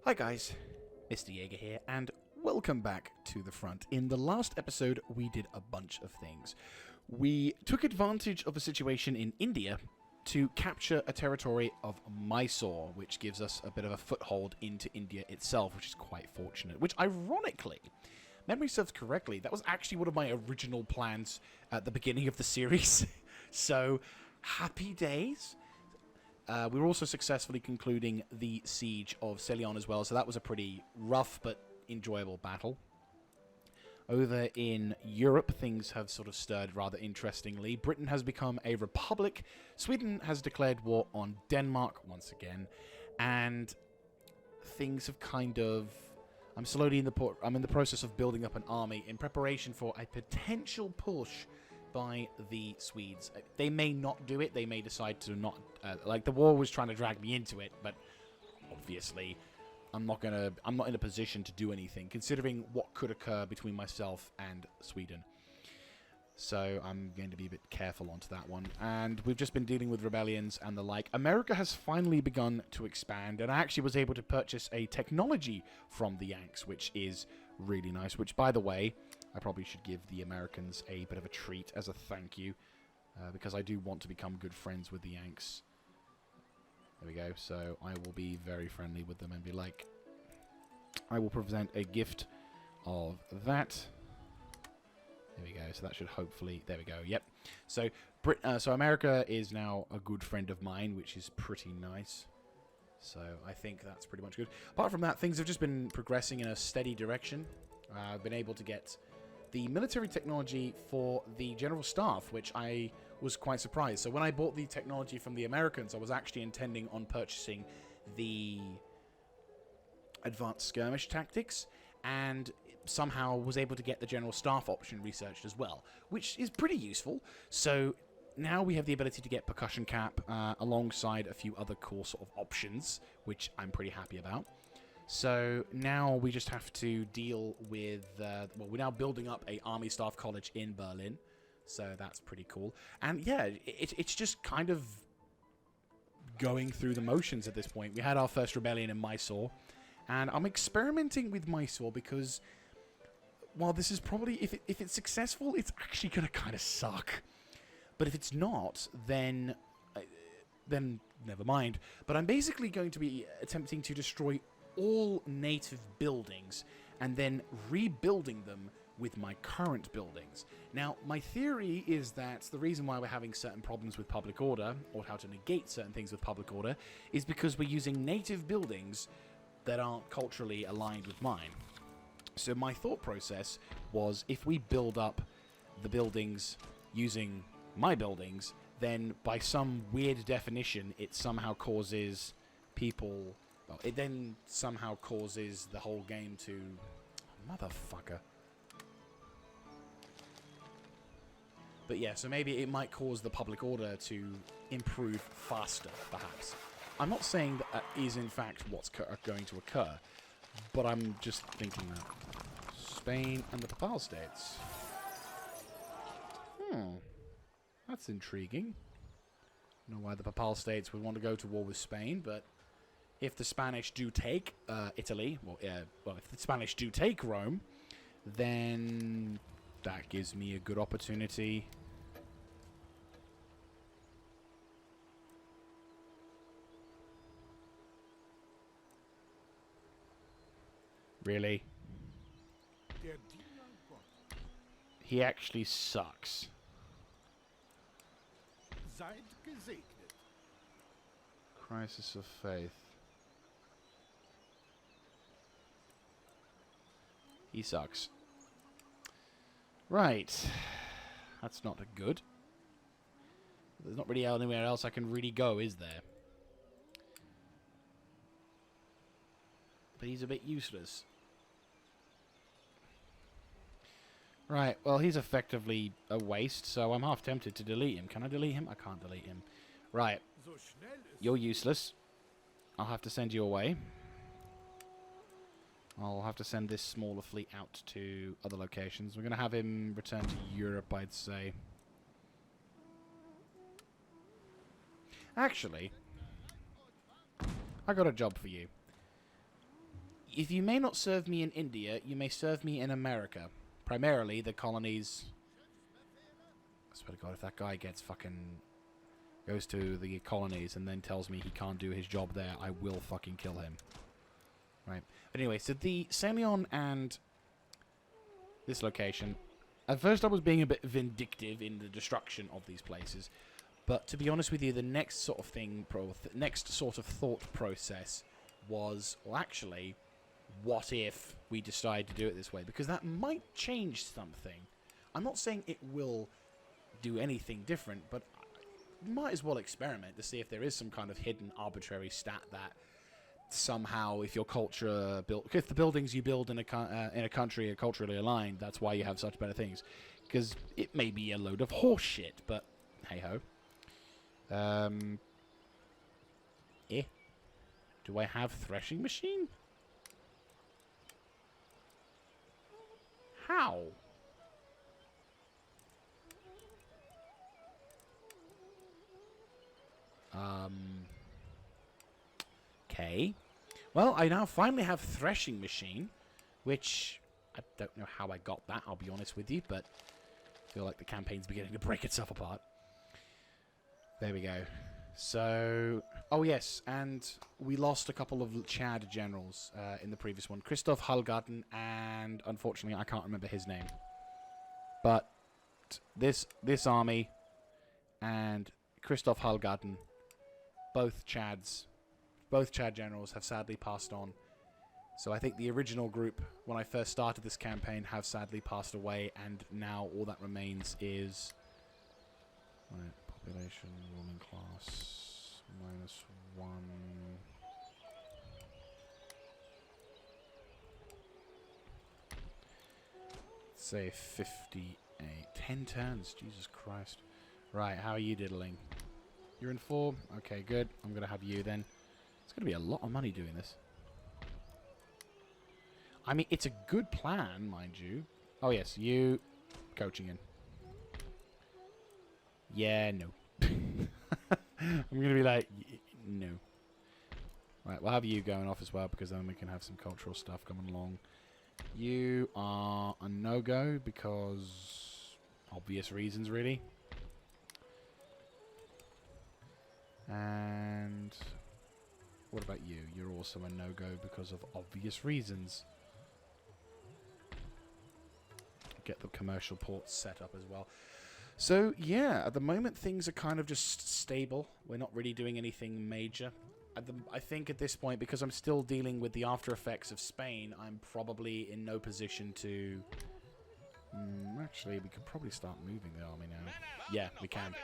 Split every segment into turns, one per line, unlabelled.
Hi guys, Mr. Jaeger here, and welcome back to the front. In the last episode, we did a bunch of things. We took advantage of a situation in India to capture a territory of Mysore, which gives us a bit of a foothold into India itself, which is quite fortunate. Which, ironically, memory serves correctly, that was actually one of my original plans at the beginning of the series. So, happy days. We were also successfully concluding the siege of Ceylon as well, so that was a pretty rough but enjoyable battle. Over in Europe, things have sort of stirred rather interestingly. Britain has become a republic, Sweden has declared war on Denmark once again, and things have kind of... I'm in the process of building up an army in preparation for a potential push by the Swedes. They may not do it. They may decide to not... the war was trying to drag me into it, but obviously I'm not in a position to do anything, considering what could occur between myself and Sweden. So I'm going to be a bit careful onto that one. And we've just been dealing with rebellions and the like. America has finally begun to expand, and I actually was able to purchase a technology from the Yanks, which is really nice. Which, by the way, I probably should give the Americans a bit of a treat as a thank you, because I do want to become good friends with the Yanks. There we go. So I will be very friendly with them and be like, I will present a gift of that. There we go. So that should hopefully... There we go. Yep. So so America is now a good friend of mine, which is pretty nice. So I think that's pretty much good. Apart from that, things have just been progressing in a steady direction. I've been able to get the military technology for the general staff, which I was quite surprised. So when I bought the technology from the Americans, I was actually intending on purchasing the advanced skirmish tactics, and somehow was able to get the general staff option researched as well, which is pretty useful. So now we have the ability to get percussion cap alongside a few other cool sort of options, which I'm pretty happy about. So now we just have to deal with... well, we're now building up a army staff college in Berlin, so that's pretty cool. And yeah, it's just kind of going through the motions at this point. We had our first rebellion in Mysore, and I'm experimenting with Mysore because, while this is probably... If it's successful, it's actually going to kind of suck. But if it's not, then never mind. But I'm basically going to be attempting to destroy all native buildings and then rebuilding them with my current buildings. Now, my theory is that the reason why we're having certain problems with public order, or how to negate certain things with public order, is because we're using native buildings that aren't culturally aligned with mine. So my thought process was, if we build up the buildings using my buildings, then by some weird definition, it somehow causes people... Well, it then somehow causes the whole game to... Motherfucker. But yeah, so maybe it might cause the public order to improve faster, perhaps. I'm not saying that is in fact what's going to occur, but I'm just thinking that. Spain and the Papal States. That's intriguing. I don't know why the Papal States would want to go to war with Spain, but if the Spanish do take Italy, well, if the Spanish do take Rome, then that gives me a good opportunity. Really? He actually sucks. Crisis of faith. He sucks. Right. That's not good. There's not really anywhere else I can really go, is there? But he's a bit useless. Right, well, he's effectively a waste, so I'm half tempted to delete him. Can I delete him? I can't delete him. Right. You're useless. I'll have to send you away. I'll have to send this smaller fleet out to other locations. We're going to have him return to Europe, I'd say. Actually, I got a job for you. if you may not serve me in India, you may serve me in America. Primarily, the colonies... I swear to God, if that guy goes to the colonies and then tells me he can't do his job there, I will fucking kill him. Right. But anyway, so the Salion and this location... At first I was being a bit vindictive in the destruction of these places. But to be honest with you, the next sort of next sort of thought process was, well, actually, what if we decide to do it this way? Because that might change something. I'm not saying it will do anything different, but might as well experiment to see if there is some kind of hidden arbitrary stat that somehow, if your culture if the buildings you build in a country are culturally aligned, that's why you have such better things. Because it may be a load of horse shit, but hey ho. Do I have threshing machine? How? Okay. Well, I now finally have threshing machine, which I don't know how I got that, I'll be honest with you, but I feel like the campaign's beginning to break itself apart. There we go. So, oh yes, and we lost a couple of Chad generals in the previous one. Christoph Hallgarten, and unfortunately I can't remember his name. But this army and Christoph Hallgarten, both Chad generals have sadly passed on. So I think the original group, when I first started this campaign, have sadly passed away, and now all that remains is... Right, population, ruling class, -1. Say 58. 10 turns, Jesus Christ. Right, how are you diddling? You're in 4? Okay, good. I'm going to have you then. It's going to be a lot of money doing this. I mean, it's a good plan, mind you. Oh, yes, you coaching in. Yeah, no. I'm going to be like, no. Right, we'll have you going off as well, because then we can have some cultural stuff coming along. You are a no-go because obvious reasons, really. And what about you? You're also a no-go because of obvious reasons. Get the commercial ports set up as well. So, yeah, at the moment things are kind of just stable. We're not really doing anything major. I think at this point, because I'm still dealing with the after effects of Spain, I'm probably in no position to... actually, we could probably start moving the army now. Yeah, we can.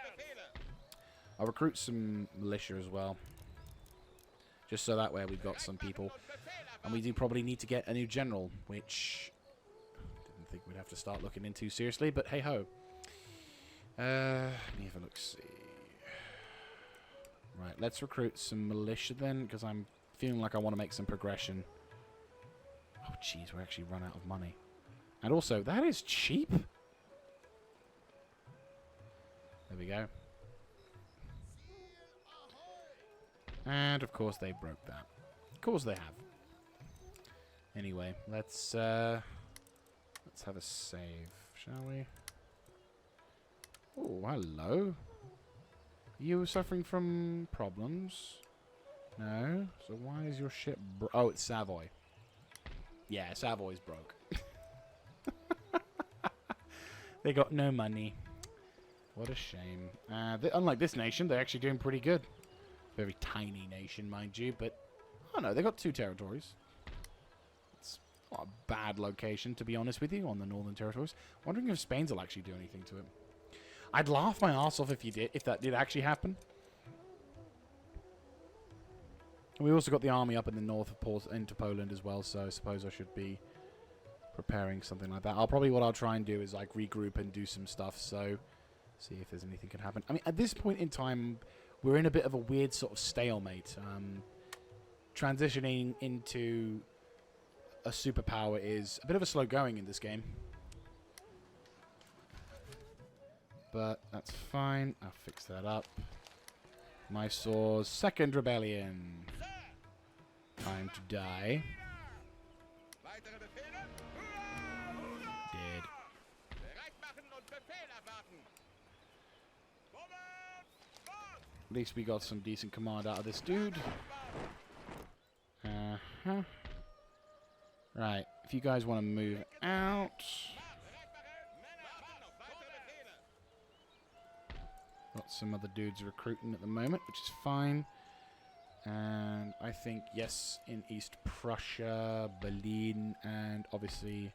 I'll recruit some militia as well. Just so that way we've got some people. And we do probably need to get a new general, which... didn't think we'd have to start looking into seriously, but hey-ho. Let me have a look-see. Right, let's recruit some militia then, because I'm feeling like I want to make some progression. Oh, jeez, we're actually run out of money. And also, that is cheap. There we go. And, of course, they broke that. Of course they have. Anyway, let's have a save, shall we? Oh, hello. You suffering from problems? No? So why is your ship oh, it's Savoy. Yeah, Savoy's broke. They got no money. What a shame. Unlike this nation, they're actually doing pretty good. Very tiny nation, mind you, but... oh no, they got 2 territories. It's not a bad location, to be honest with you, on the Northern Territories. Wondering if Spain's will actually do anything to it. I'd laugh my ass off if that did actually happen. And we also got the army up in the north of into Poland as well, so I suppose I should be preparing something like that. What I'll try and do is like regroup and do some stuff, so see if there's anything can happen. I mean, at this point in time, we're in a bit of a weird sort of stalemate. Transitioning into a superpower is a bit of a slow going in this game. But that's fine. I'll fix that up. Mysore's second rebellion. Time to die. At least we got some decent command out of this dude. Right, if you guys want to move out. Got some other dudes recruiting at the moment, which is fine. And I think, yes, in East Prussia, Berlin, and obviously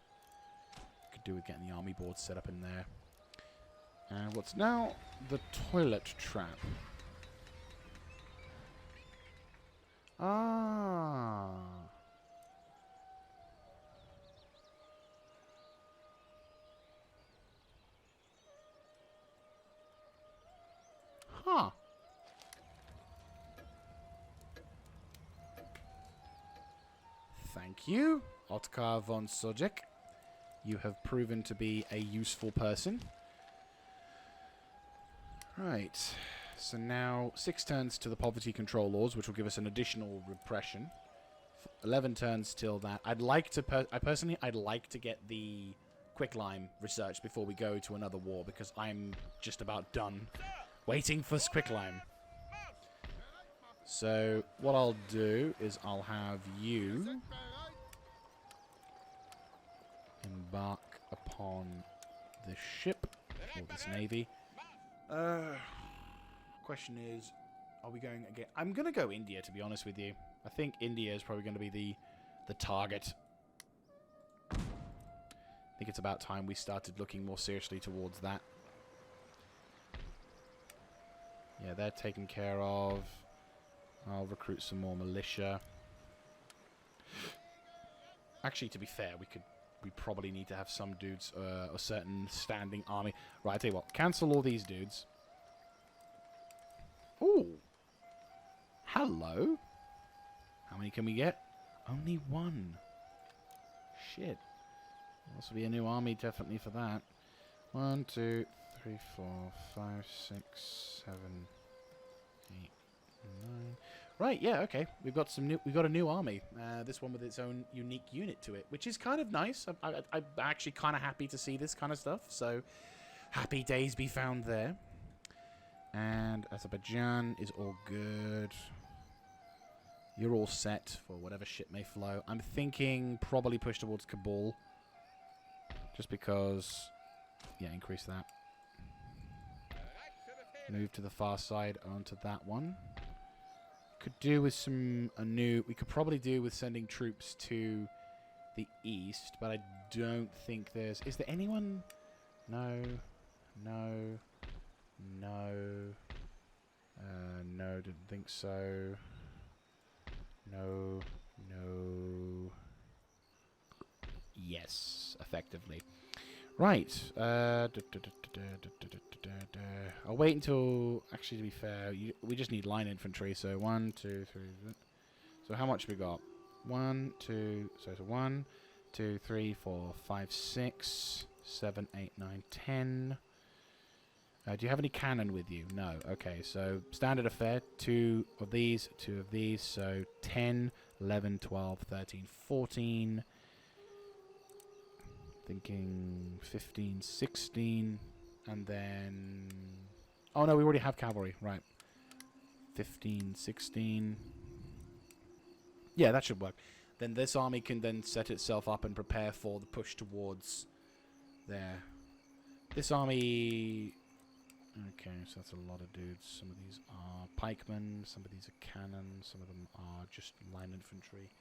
could do with getting the army board set up in there. And what's now the toilet trap? Ah. Huh. Thank you, Otkar von Sojek. You have proven to be a useful person. Right. So now 6 turns to the poverty control laws, which will give us an additional repression. 11 turns till that. I'd like to I'd like to get the quicklime research before we go to another war, because I'm just about done waiting for quicklime. So what I'll do is I'll have you embark upon this ship, or this navy. Question is, are we going again? I'm going to go India, to be honest with you. I think India is probably going to be the target. I think it's about time we started looking more seriously towards that. Yeah, they're taken care of. I'll recruit some more militia. Actually, to be fair, we probably need to have some dudes, a certain standing army. Right, I tell you what, cancel all these dudes. Ooh. Hello. How many can we get? Only 1. Shit. This will be a new army, definitely, for that. 1, 2, 3, 4, 5, 6, 7, 8, 9. Right, yeah, okay. We've got a new army. This one with its own unique unit to it, which is kind of nice. I'm actually kind of happy to see this kind of stuff. So, happy days be found there. And Azerbaijan is all good. You're all set for whatever ship may flow. I'm thinking probably push towards Kabul. Just because... Yeah, increase that. Move to the far side onto that one. Could do with we could probably do with sending troops to the east, but I don't think there's... Is there anyone? No. No. No. No, didn't think so. No. No. Yes, effectively. Right. I'll wait until... Actually, to be fair, we just need line infantry. So 1, 2, 3... So how much we got? 1, 2... So it's 1, 2, 3, 4, 5, 6, 7, 8, 9, 10... do you have any cannon with you? No. Okay, so standard affair. 2 of these, 2 of these. So 10, 11, 12, 13, 14. Thinking 15, 16. And then... Oh, no, we already have cavalry. Right. 15, 16. Yeah, that should work. Then this army can then set itself up and prepare for the push towards there. This army... Okay, so that's a lot of dudes. Some of these are pikemen, some of these are cannon, some of them are just line infantry.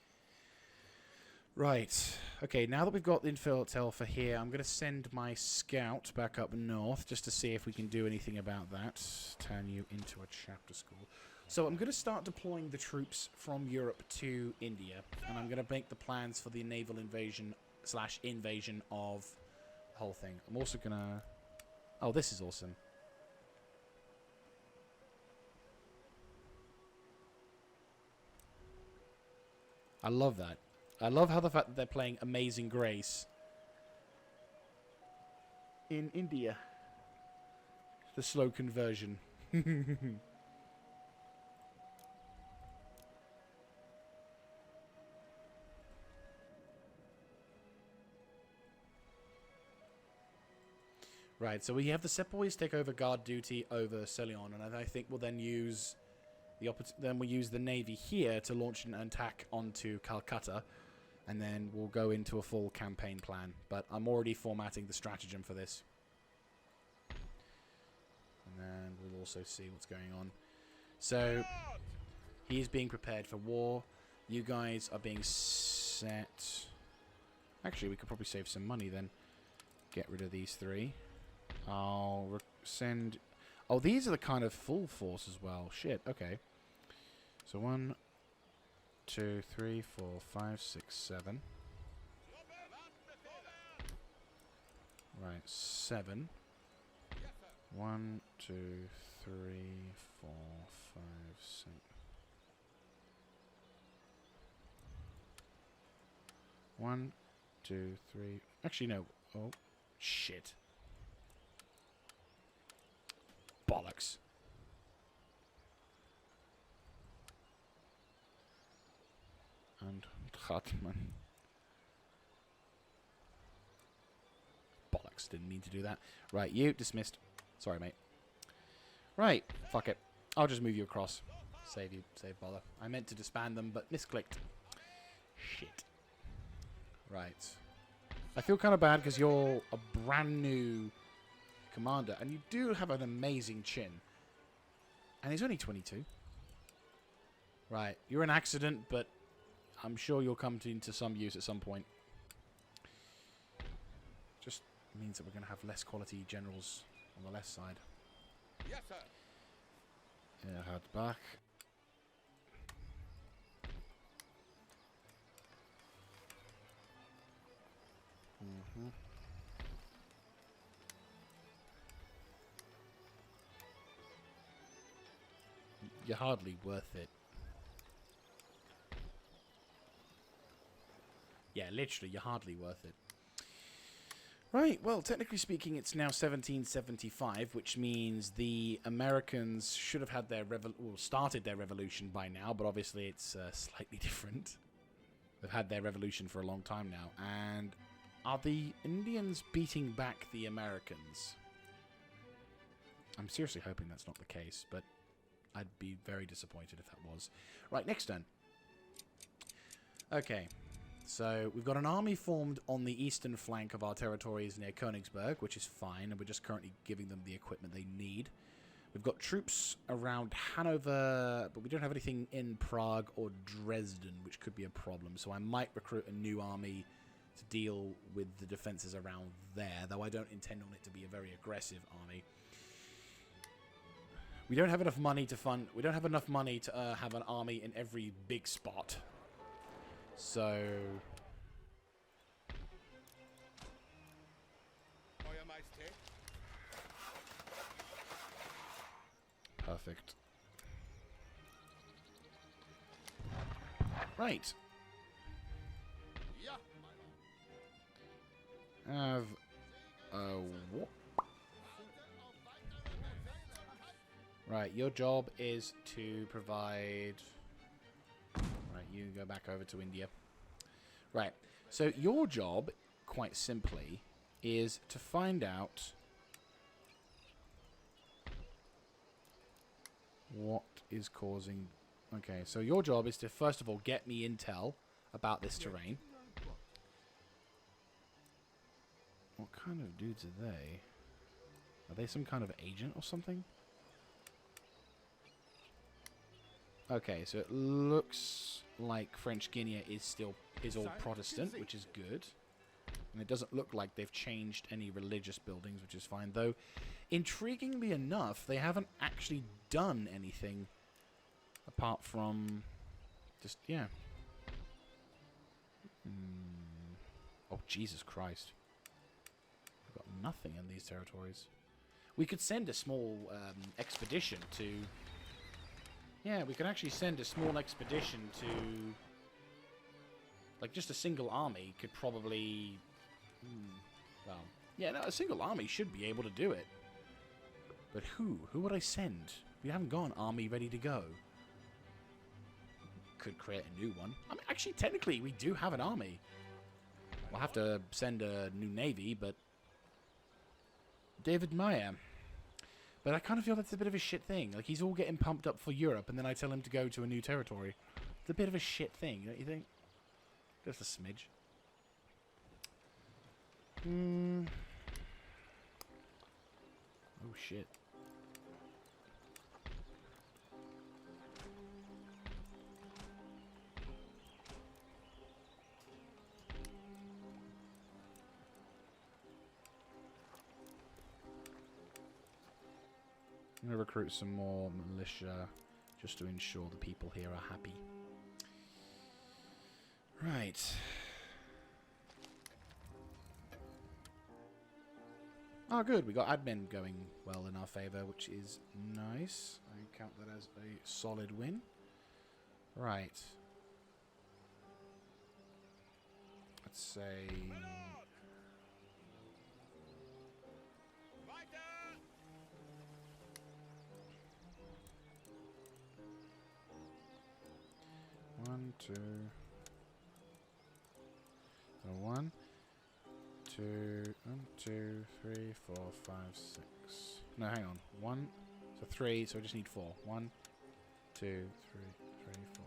Right. Okay, now that we've got the intel for here, I'm going to send my scout back up north just to see if we can do anything about that. Turn you into a chapter school. So I'm going to start deploying the troops from Europe to India, and I'm going to make the plans for the naval invasion / invasion of the whole thing. I'm also going to... Oh, this is awesome. I love that. I love how the fact that they're playing Amazing Grace in India. The slow conversion. Right, so we have the Sepoys take over guard duty over Ceylon, and I think we'll then use the navy here to launch an attack onto Calcutta, and then we'll go into a full campaign plan. But I'm already formatting the stratagem for this. And then we'll also see what's going on. So, he's being prepared for war. You guys are being set... Actually, we could probably save some money then. Get rid of these 3. I'll send... Oh, these are the kind of full force as well. Shit, okay. So 1, 2, 3, 4, 5, 6, 7. Right, 7. 1, 2, 3, 4, 5, 6. One, 2, 3. Actually, no. Oh, shit. Bollocks. And Hartmann. Bollocks. Didn't mean to do that. Right, you dismissed. Sorry, mate. Right, fuck it. I'll just move you across. Save bother. I meant to disband them, but misclicked. Shit. Right. I feel kind of bad because you're a brand new commander, and you do have an amazing chin. And he's only 22. Right. You're an accident, but I'm sure you'll come into some use at some point. Just means that we're going to have less quality generals on the left side.
Yes, sir.
Head back. You're hardly worth it. Yeah, literally, you're hardly worth it. Right, well, technically speaking, it's now 1775, which means the Americans should have had their started their revolution by now, but obviously it's slightly different. They've had their revolution for a long time now, and are the Indians beating back the Americans? I'm seriously hoping that's not the case, but I'd be very disappointed if that was. Right, next turn. Okay. So, we've got an army formed on the eastern flank of our territories near Königsberg, which is fine, and we're just currently giving them the equipment they need. We've got troops around Hanover, but we don't have anything in Prague or Dresden, which could be a problem. So I might recruit a new army to deal with the defenses around there, though I don't intend on it to be a very aggressive army. We don't have enough money to fund... We don't have enough money to have an army in every big spot. So... Perfect. Right. Have a what? Right, your job is to provide... Right, you go back over to India. Right, so your job, quite simply, is to find out what is causing... Okay, so your job is to, first of all, get me intel about this terrain. What kind of dudes are they? Are they some kind of agent or something? Okay, so it looks like French Guinea is all Protestant, which is good. And it doesn't look like they've changed any religious buildings, which is fine. Though, intriguingly enough, they haven't actually done anything apart from just, yeah. Oh, Jesus Christ. We've got nothing in these territories. We could send a small expedition to... Yeah, we could actually send a small expedition to... Like, just a single army could probably... well, yeah, no, a single army should be able to do it. But who? Who would I send? We haven't got an army ready to go. Could create a new one. I mean, actually, technically, we do have an army. We'll have to send a new navy, but... David Meyer. But I kind of feel that's a bit of a shit thing. Like, he's all getting pumped up for Europe, and then I tell him to go to a new territory. It's a bit of a shit thing, don't you think? Just a smidge. Oh, shit. I'm going to recruit some more militia just to ensure the people here are happy. Right. Oh, good. We got admin going well in our favor, which is nice. I count that as a solid win. Right. Let's say... One, two... So 1, 2, 3, 4, 5, 6. No, hang on. 1, so 3, so I just need 4. 1, 2, 3, 4.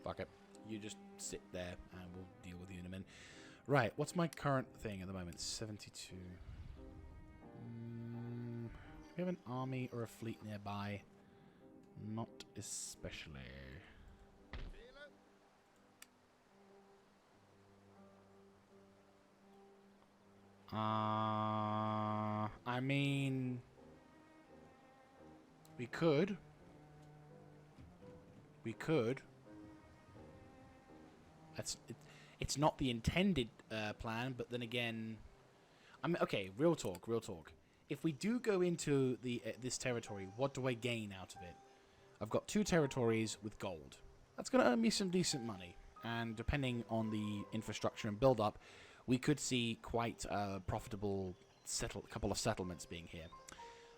Fuck it. You just sit there and we'll deal with you in a minute. Right, what's my current thing at the moment? 72. Do we have an army or a fleet nearby? Not especially. I mean... We could. We could. It's not the intended plan, but then again... I mean, okay, real talk, real talk. If we do go into this territory, what do I gain out of it? I've got 2 territories with gold. That's going to earn me some decent money. And depending on the infrastructure and build-up, we could see quite a profitable couple of settlements being here.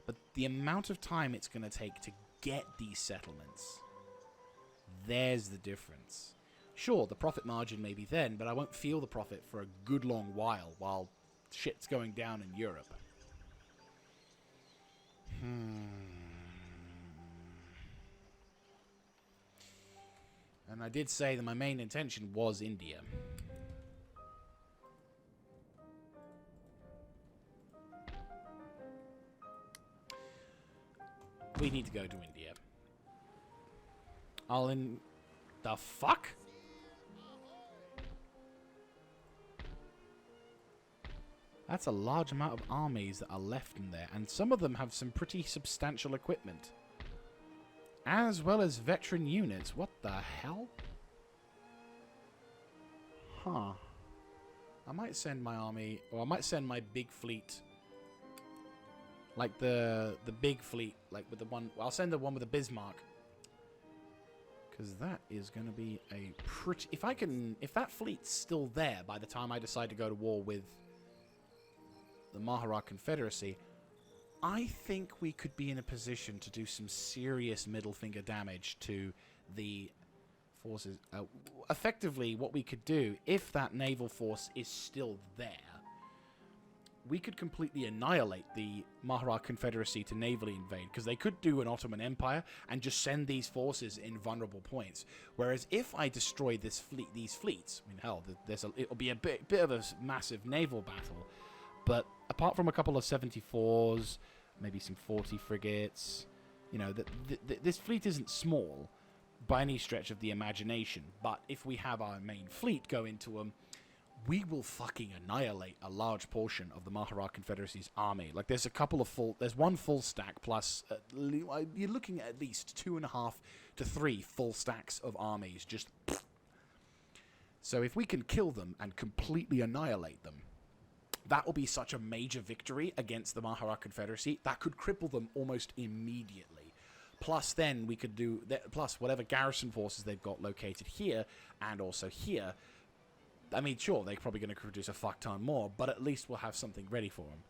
But the amount of time it's going to take to get these settlements, there's the difference. Sure, the profit margin may be then, but I won't feel the profit for a good long while shit's going down in Europe. And I did say that my main intention was India. We need to go to India. The fuck? That's a large amount of armies that are left in there, and some of them have some pretty substantial equipment. As well as veteran units. What the hell? Huh. I might send my army, or I might send my big fleet. Like the big fleet, like with the one... I'll send the one with the Bismarck. Because that is going to be a pretty... If that fleet's still there by the time I decide to go to war with the Mahara Confederacy, I think we could be in a position to do some serious middle finger damage to the forces. Effectively, what we could do, if that naval force is still there, we could completely annihilate the Mahara Confederacy to navally invade, because they could do an Ottoman Empire and just send these forces in vulnerable points. Whereas if I destroy these fleets, I mean, hell, it'll be a bit of a massive naval battle. But apart from a couple of 74s, maybe some 40 frigates, you know, this fleet isn't small by any stretch of the imagination. But if we have our main fleet go into them, we will fucking annihilate a large portion of the Mahara Confederacy's army. Like, there's one full stack plus, you're looking at least 2.5 to 3 full stacks of armies. Just. So if we can kill them and completely annihilate them, that will be such a major victory against the Mahara Confederacy that could cripple them almost immediately. Plus, then we could do plus whatever garrison forces they've got located here and also here. I mean, sure, they're probably going to produce a fuck ton more, but at least we'll have something ready for them.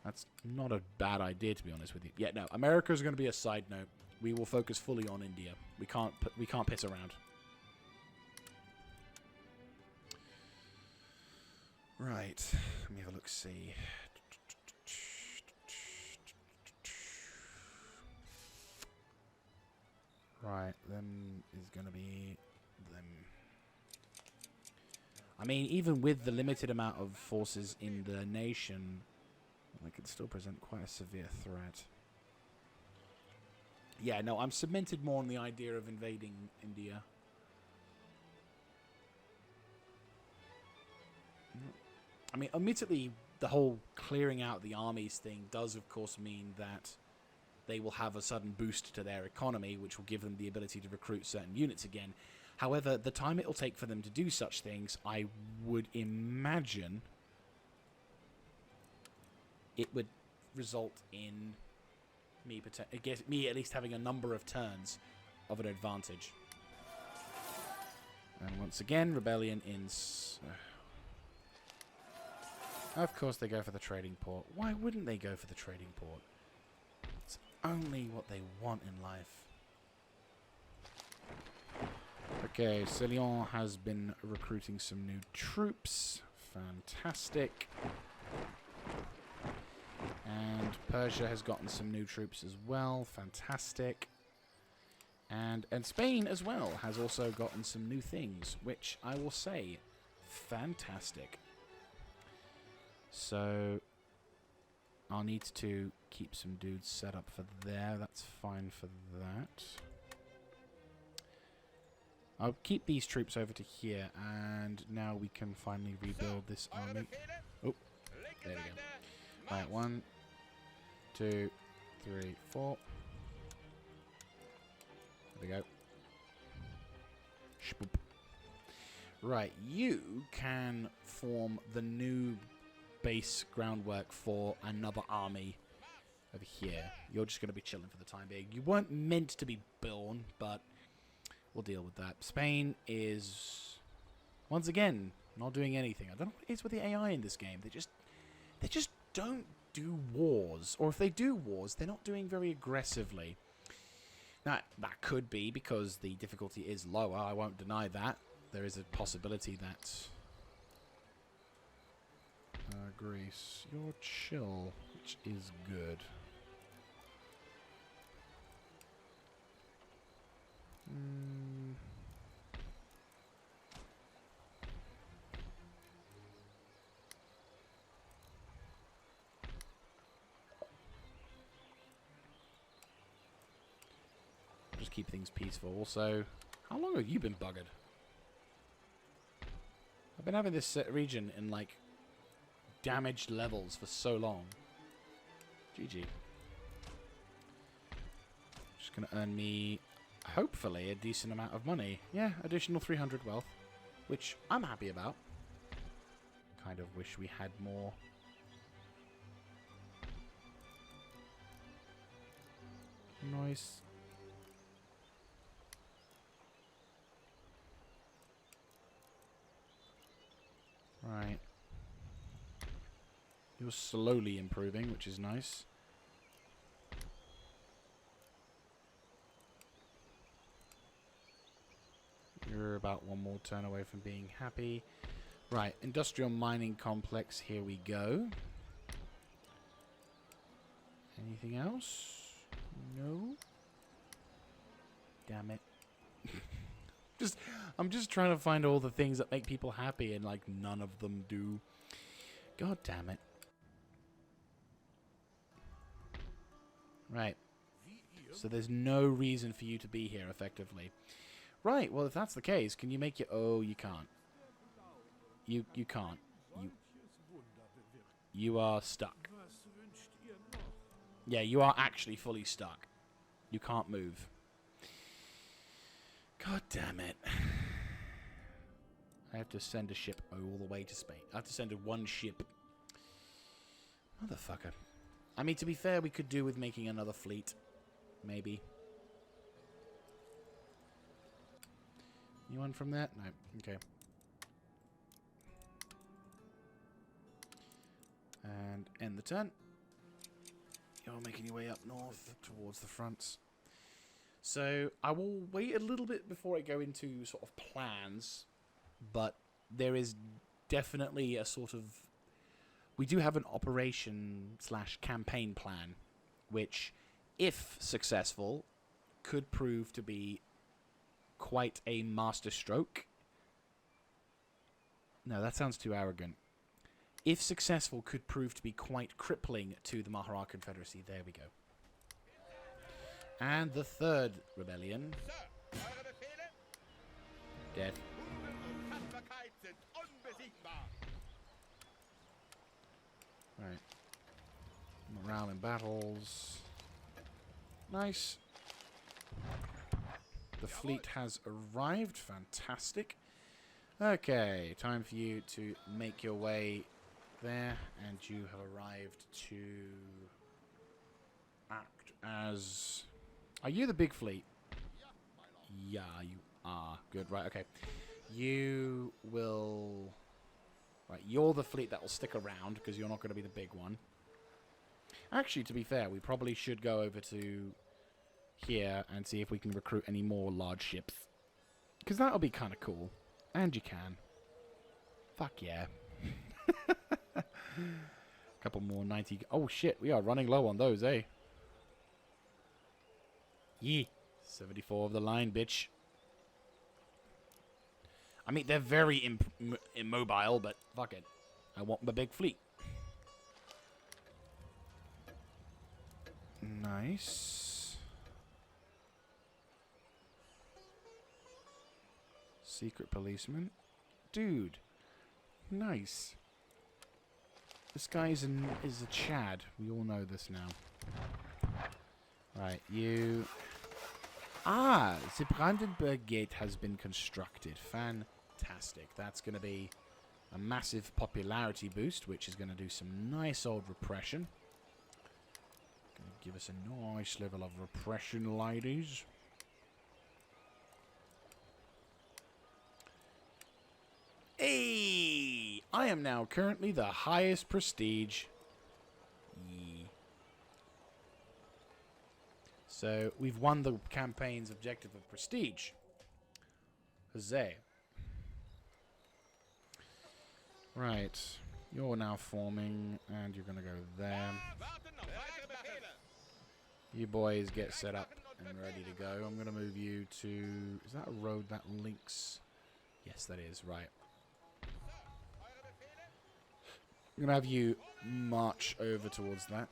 That's not a bad idea, to be honest with you. Yeah, no, America is going to be a side note. We will focus fully on India. We can't piss around. Right. Let me have a look. See. Right. Them is gonna be them. I mean, even with the limited amount of forces in the nation, they could still present quite a severe threat. Yeah, no, I'm cemented more on the idea of invading India. I mean, admittedly, the whole clearing out the armies thing does, of course, mean that they will have a sudden boost to their economy, which will give them the ability to recruit certain units again. However, the time it will take for them to do such things, I would imagine it would result in me at least having a number of turns of an advantage. And once again, rebellion in... Of course they go for the trading port. Why wouldn't they go for the trading port? It's only what they want in life. Okay, Célion has been recruiting some new troops. Fantastic. And Persia has gotten some new troops as well. Fantastic. And Spain as well has also gotten some new things, which I will say, fantastic. So I'll need to keep some dudes set up for there. That's fine for that. I'll keep these troops over to here, and now we can finally rebuild this army. Oh, there we go. Alright, 1, 2, 3, 4. There we go. Shboop. Right, you can form the new base groundwork for another army over here. You're just going to be chilling for the time being. You weren't meant to be born, but we'll deal with that. Spain is, once again, not doing anything. I don't know what it is with the AI in this game. They just don't do wars. Or if they do wars, they're not doing very aggressively. Now, that could be because the difficulty is lower. I won't deny that. There is a possibility that... Greece, you're chill, which is good. Just keep things peaceful. Also, how long have you been buggered? I've been having this region in, like, damaged levels for so long. GG. Just gonna earn me, hopefully, a decent amount of money. Yeah, additional 300 wealth, which I'm happy about. Kind of wish we had more. Nice. Right. You're slowly improving, which is nice. You're about one more turn away from being happy. Right, industrial mining complex, here we go. Anything else? No? Damn it. I'm just trying to find all the things that make people happy, and like none of them do. God damn it. Right. So there's no reason for you to be here, effectively. Right, well, if that's the case, can you make your... Oh, you can't. You can't. You are stuck. Yeah, you are actually fully stuck. You can't move. God damn it. I have to send a ship all the way to Spain. I have to send one ship. Motherfucker. I mean, to be fair, we could do with making another fleet. Maybe. Anyone from that? No. Okay. And end the turn. You're making your way up north towards the fronts. So I will wait a little bit before I go into sort of plans, but there is definitely a sort of... We do have an operation/campaign plan, which, if successful, could prove to be quite a masterstroke. No, that sounds too arrogant. If successful, could prove to be quite crippling to the Mahara Confederacy. There we go. And the third rebellion. Dead. Right. Morale in battles. Nice. The fleet has arrived. Fantastic. Okay, time for you to make your way there, and you have arrived to act as... Are you the big fleet? Yeah, you are. Good, right, okay. You will... Right, you're the fleet that will stick around, because you're not going to be the big one. Actually, to be fair, we probably should go over to here and see if we can recruit any more large ships. Because that'll be kind of cool. And you can. Fuck yeah. Couple more 90... Oh shit, we are running low on those, eh? Yeah. 74 of the line, bitch. I mean, they're very immobile, but fuck it. I want my big fleet. Nice. Secret policeman. Dude. Nice. This guy is a Chad. We all know this now. Right, you... Ah, the Brandenburg Gate has bin constructed. Fantastic. That's going to be a massive popularity boost, which is going to do some nice old repression. Going to give us a nice level of repression, ladies. Hey! I am now currently the highest prestige. Yeah. So, we've won the campaign's objective of prestige. Huzzah. Right. You're now forming, and you're going to go there. You boys get set up and ready to go. I'm going to move you to... Is that a road that links? Yes, that is. Right. I'm going to have you march over towards that.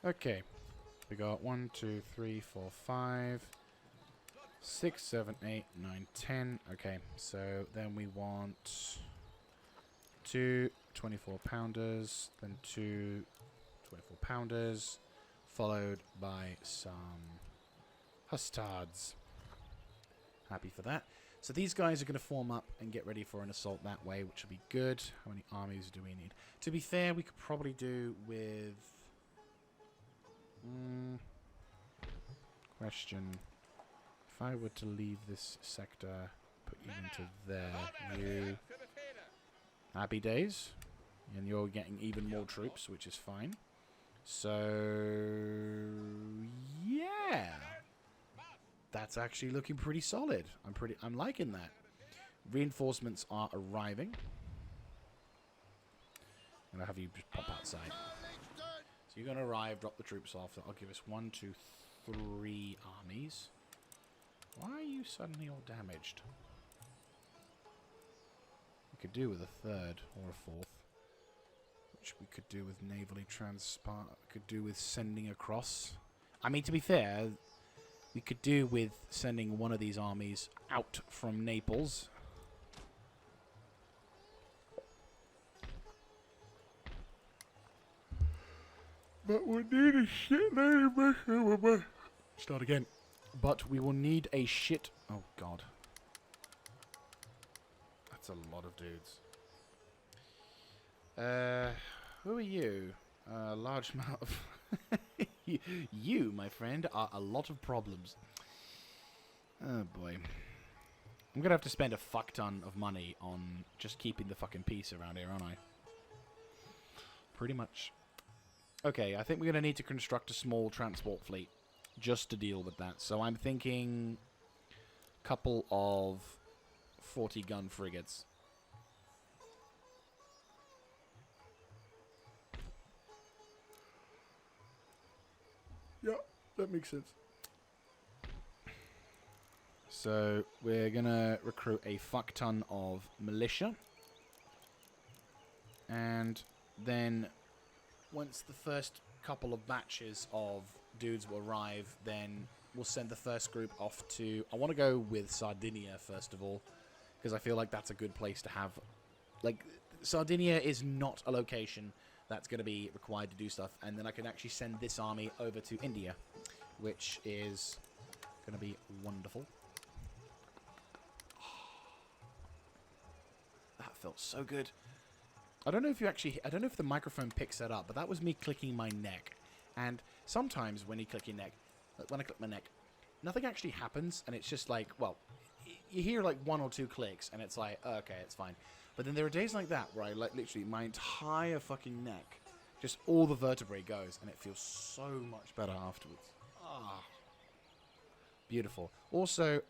Okay. We got 1, 2, 3, 4, 5, 6, 7, 8, 9, 10. Okay, so then we want 2 24-pounders, then 2 24-pounders, followed by some hustards. Happy for that. So these guys are going to form up and get ready for an assault that way, which will be good. How many armies do we need? To be fair, we could probably do with... Question. If I were to leave this sector, put you into there, you... Happy days. And you're getting even more troops, which is fine. So... Yeah! That's actually looking pretty solid. I'm liking that. Reinforcements are arriving. I'm going to have you just pop outside. So you're going to arrive, drop the troops off. That'll give us 1, 2, 3 armies. Why are you suddenly all damaged? We could do with a third or a fourth. Which we could do with navally transport. Could do with sending across. I mean, to be fair, we could do with sending one of these armies out from Naples. But we need a shitload of... Start again. But we will need a shit... Oh, God. That's a lot of dudes. Who are you? A large amount of... You, my friend, are a lot of problems. Oh, boy. I'm going to have to spend a fuck ton of money on just keeping the fucking peace around here, aren't I? Pretty much. Okay, I think we're going to need to construct a small transport fleet just to deal with that. So I'm thinking a couple of 40-gun frigates. Yeah, that makes sense. So we're going to recruit a fuck ton of militia. And then once the first couple of batches of dudes will arrive, then we'll send the first group off to... I want to go with Sardinia, first of all, because I feel like that's a good place to have... Like, Sardinia is not a location that's going to be required to do stuff, and then I can actually send this army over to India, which is going to be wonderful. That felt so good. I don't know if the microphone picks that up, but that was me clicking my neck. And sometimes when you click your neck, when I click my neck, nothing actually happens, and it's just like, well, you hear like 1 or 2 clicks, and it's like, okay, it's fine. But then there are days like that where I like literally my entire fucking neck, just all the vertebrae goes, and it feels so much better afterwards. Ah, beautiful. Also,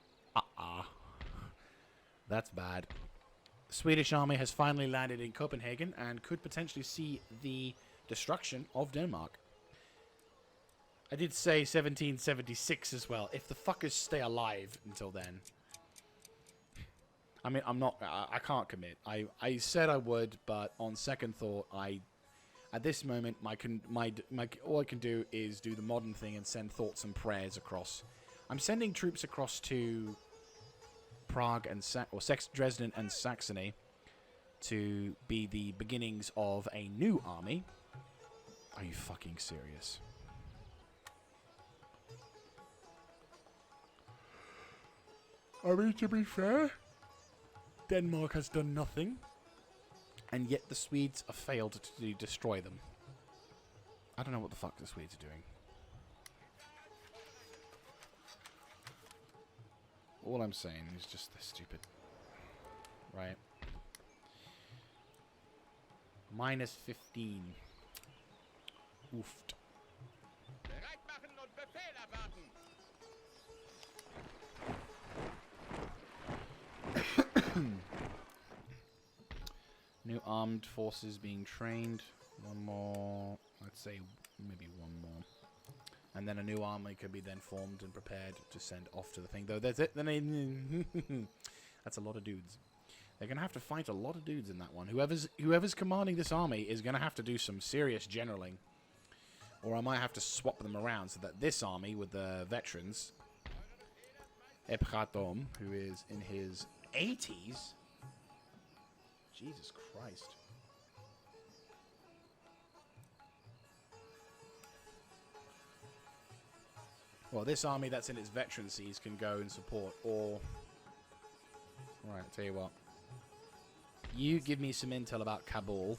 that's bad. The Swedish army has finally landed in Copenhagen and could potentially see the destruction of Denmark. I did say 1776 as well. If the fuckers stay alive until then. I mean, I can't commit. I said I would, but on second thought, at this moment, all I can do is do the modern thing and send thoughts and prayers across. I'm sending troops across to Prague and Dresden and Saxony to be the beginnings of a new army. Are you fucking serious? I mean, to be fair, Denmark has done nothing, and yet the Swedes have failed to destroy them. I don't know what the fuck the Swedes are doing. All I'm saying is just they're stupid. Right. Minus 15. Oofed. New armed forces being trained. One more. Let's say maybe one more. And then a new army could be then formed and prepared to send off to the thing. Though that's it. Then that's a lot of dudes. They're going to have to fight a lot of dudes in that one. Whoever's commanding this army is going to have to do some serious generaling. Or I might have to swap them around so that this army with the veterans, Epratom, who is in his 80s. Jesus Christ. Well, this army that's in its veterancies can go and support, or... Right, tell you what. You give me some intel about Kabul,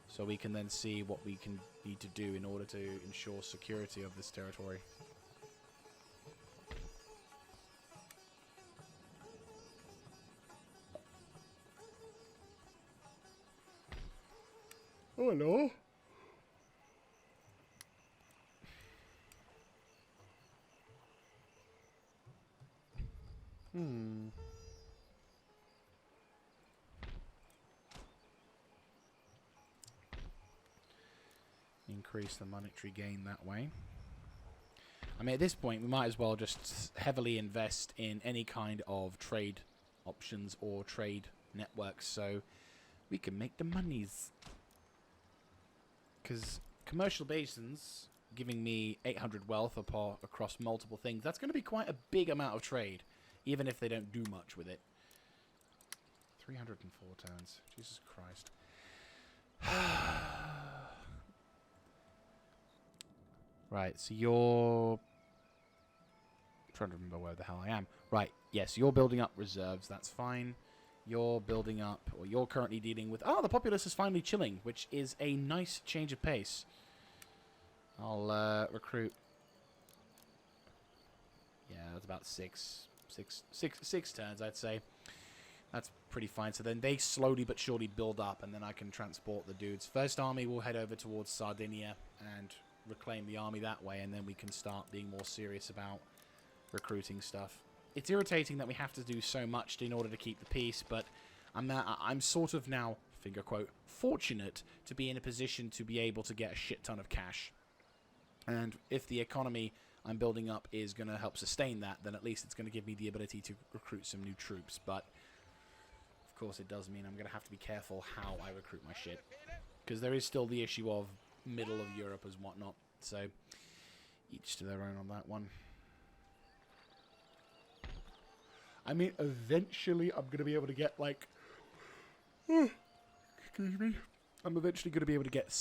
so we can then see what we can need to do in order to ensure security of this territory. Oh, hello. Increase the monetary gain that way. I mean, at this point, we might as well just heavily invest in any kind of trade options or trade networks so we can make the monies. Because commercial basins giving me 800 wealth across multiple things, that's going to be quite a big amount of trade, even if they don't do much with it. 304 turns. Jesus Christ. Right, so you're... I'm trying to remember where the hell I am. Right, yes, you're building up reserves, that's fine. You're building up, or you're currently dealing with... Oh, the populace is finally chilling, which is a nice change of pace. I'll recruit... Yeah, that's about 6. Six turns, I'd say. That's pretty fine. So then they slowly but surely build up, and then I can transport the dudes. First army will head over towards Sardinia and reclaim the army that way, and then we can start being more serious about recruiting stuff. It's irritating that we have to do so much in order to keep the peace, but I'm sort of now, finger quote, fortunate to be in a position to be able to get a shit ton of cash. And if the economy I'm building up is going to help sustain that, then at least it's going to give me the ability to recruit some new troops. But of course it does mean I'm going to have to be careful how I recruit my shit, because there is still the issue of middle of Europe as whatnot. So each to their own on that one. I mean, eventually I'm going to be able to get, like... excuse me. I'm eventually going to be able to get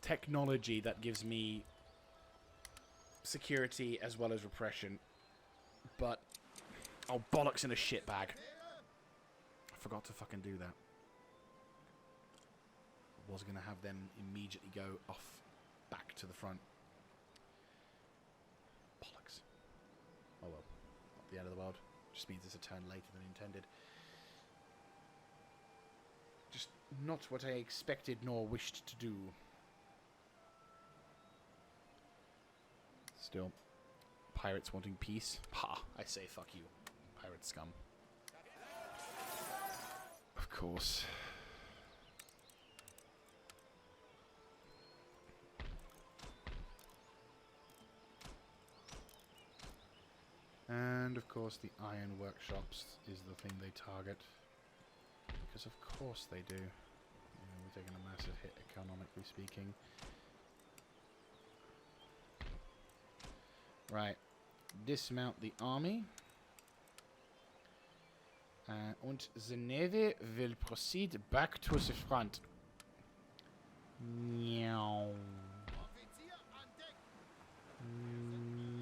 technology that gives me security as well as repression. But... oh, bollocks in a shit bag. I forgot to fucking do that. I was going to have them immediately go off back to the front. Bollocks. Oh well. The end of the world. Just means it's a turn later than intended. Just not what I expected nor wished to do. Still, pirates wanting peace. Ha! I say fuck you, pirate scum. Of course. And, of course, the iron workshops is the thing they target. Because, of course, they do. We're taking a massive hit, economically speaking. Right. Dismount the army. Und the navy will proceed back to the front. Meow.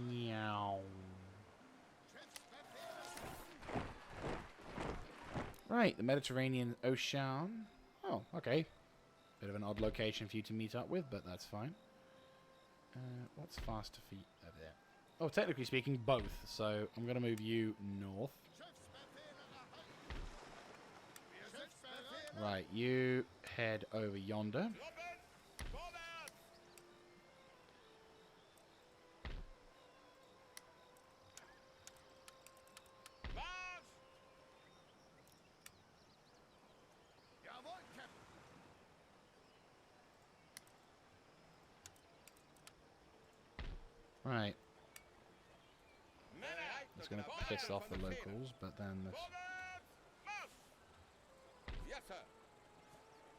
Meow. Right, the Mediterranean Ocean. Oh, okay. Bit of an odd location for you to meet up with, but that's fine. What's faster for you over there? Oh, technically speaking, both. So I'm going to move you north. Right, you head over yonder. Right. It's going to piss off the locals, but then this...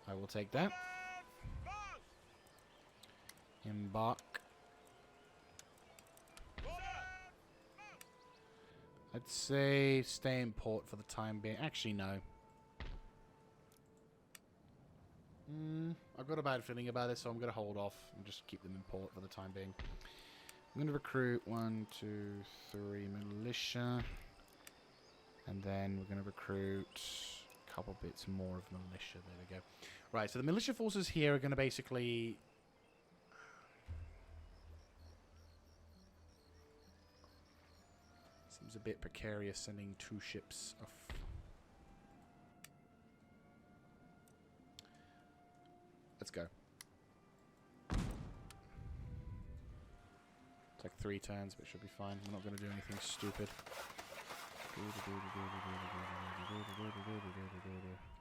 I will take that. Embark. I'd say stay in port for the time being. Actually, no. I've got a bad feeling about it, so I'm going to hold off and just keep them in port for the time being. I'm going to recruit 1, 2, 3 militia. And then we're going to recruit a couple bits more of militia. There we go. Right, so the militia forces here are going to basically... seems a bit precarious sending 2 ships off. Let's go. It's like 3 turns, but it should be fine. I'm not going to do anything stupid.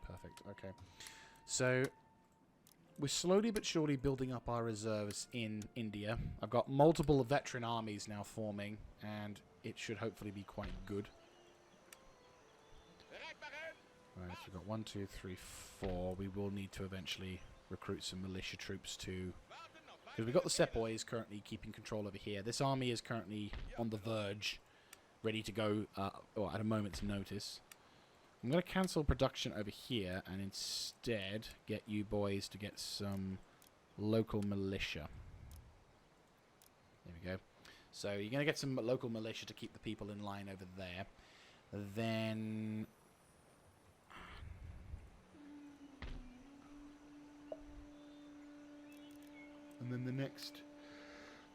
Perfect. Okay. So, we're slowly but surely building up our reserves in India. I've got multiple veteran armies now forming, and it should hopefully be quite good. Right, so we've got 1, 2, 3, 4. We will need to eventually recruit some militia troops too. Because we've got the sepoys currently keeping control over here. This army is currently on the verge, ready to go at a moment's notice. I'm going to cancel production over here and instead get you boys to get some local militia. There we go. So you're going to get some local militia to keep the people in line over there. Then... and then the next...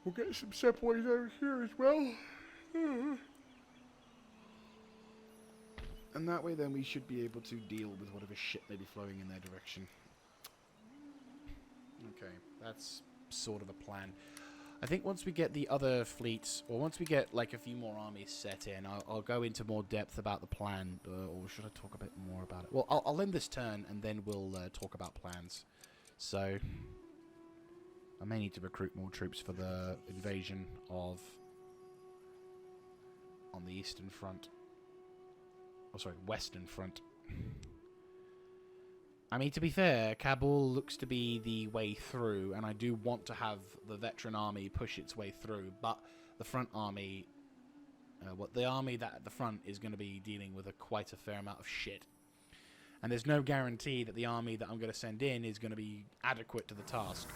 we'll get some sepoys over here as well. And that way then we should be able to deal with whatever shit may be flowing in their direction. Okay, that's sort of a plan. I think once we get the other fleets, or once we get like a few more armies set in, I'll go into more depth about the plan. Or should I talk a bit more about it? Well, I'll end this turn and then we'll talk about plans. So, I may need to recruit more troops for the invasion of... on the Eastern Front. Oh, sorry, Western Front. I mean, to be fair, Kabul looks to be the way through, and I do want to have the veteran army push its way through, but the front army... the army that at the front is going to be dealing with quite a fair amount of shit. And there's no guarantee that the army that I'm going to send in is going to be adequate to the task.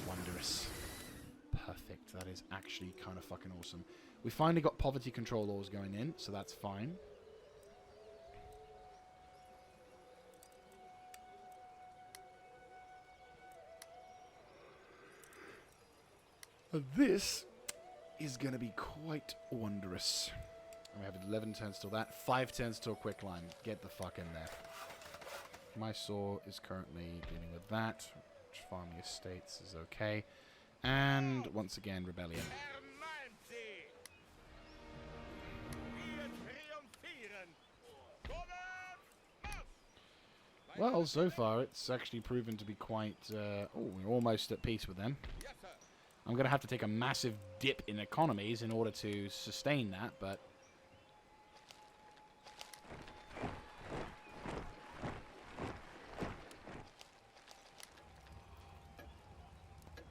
Wondrous. Perfect. That is actually kind of fucking awesome. We finally got poverty control laws going in, so that's fine. This is going to be quite wondrous. And we have 11 turns till that. 5 turns till quicklime. Get the fuck in there. Mysore is currently dealing with that. Farming estates is okay. And once again, rebellion. Well, so far it's actually proven to be quite... oh, we're almost at peace with them. I'm going to have to take a massive dip in economies in order to sustain that, but...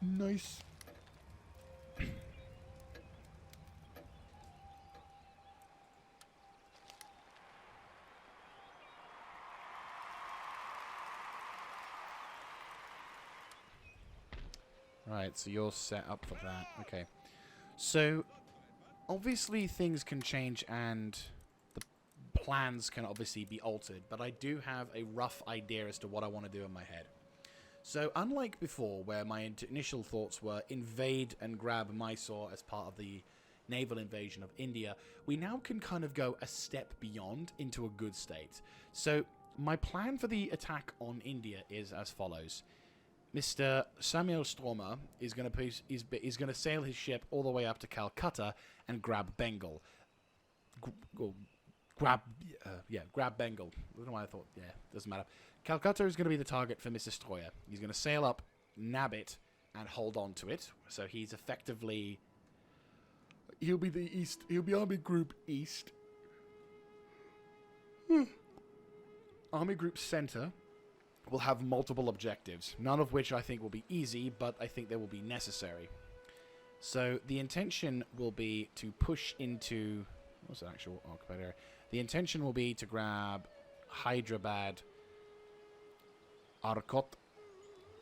Nice. Right, so you're set up for that. Okay. So, obviously things can change and the plans can obviously be altered, but I do have a rough idea as to what I want to do in my head. So, unlike before, where my initial thoughts were invade and grab Mysore as part of the naval invasion of India, we now can kind of go a step beyond into a good state. So, my plan for the attack on India is as follows. Mr. Samuel Stormer is going to sail his ship all the way up to Calcutta and grab Bengal. Grab Bengal. I don't know why I thought, doesn't matter. Calcutta is going to be the target for Mr. Stroyer. He's going to sail up, nab it, and hold on to it. So he's effectively... He'll be the East. He'll be Army Group East. Army Group Center will have multiple objectives, none of which I think will be easy, but I think they will be necessary. So the intention will be to push into... What's the actual occupied area? The intention will be to grab Hyderabad, Arcot,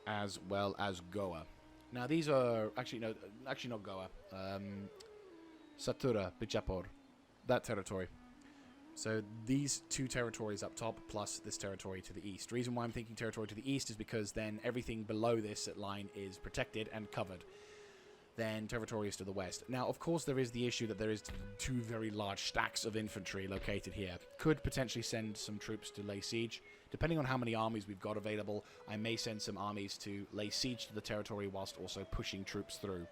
as well as Goa. Now these are... Actually not Goa. Satura, Bijapur. That territory. So these two territories up top, plus this territory to the east. The reason why I'm thinking territory to the east is because then everything below this line is protected and covered. Then territories to the west. Now, of course, there is the issue that there is two very large stacks of infantry located here. Could potentially send some troops to lay siege. Depending on how many armies we've got available, I may send some armies to lay siege to the territory whilst also pushing troops through.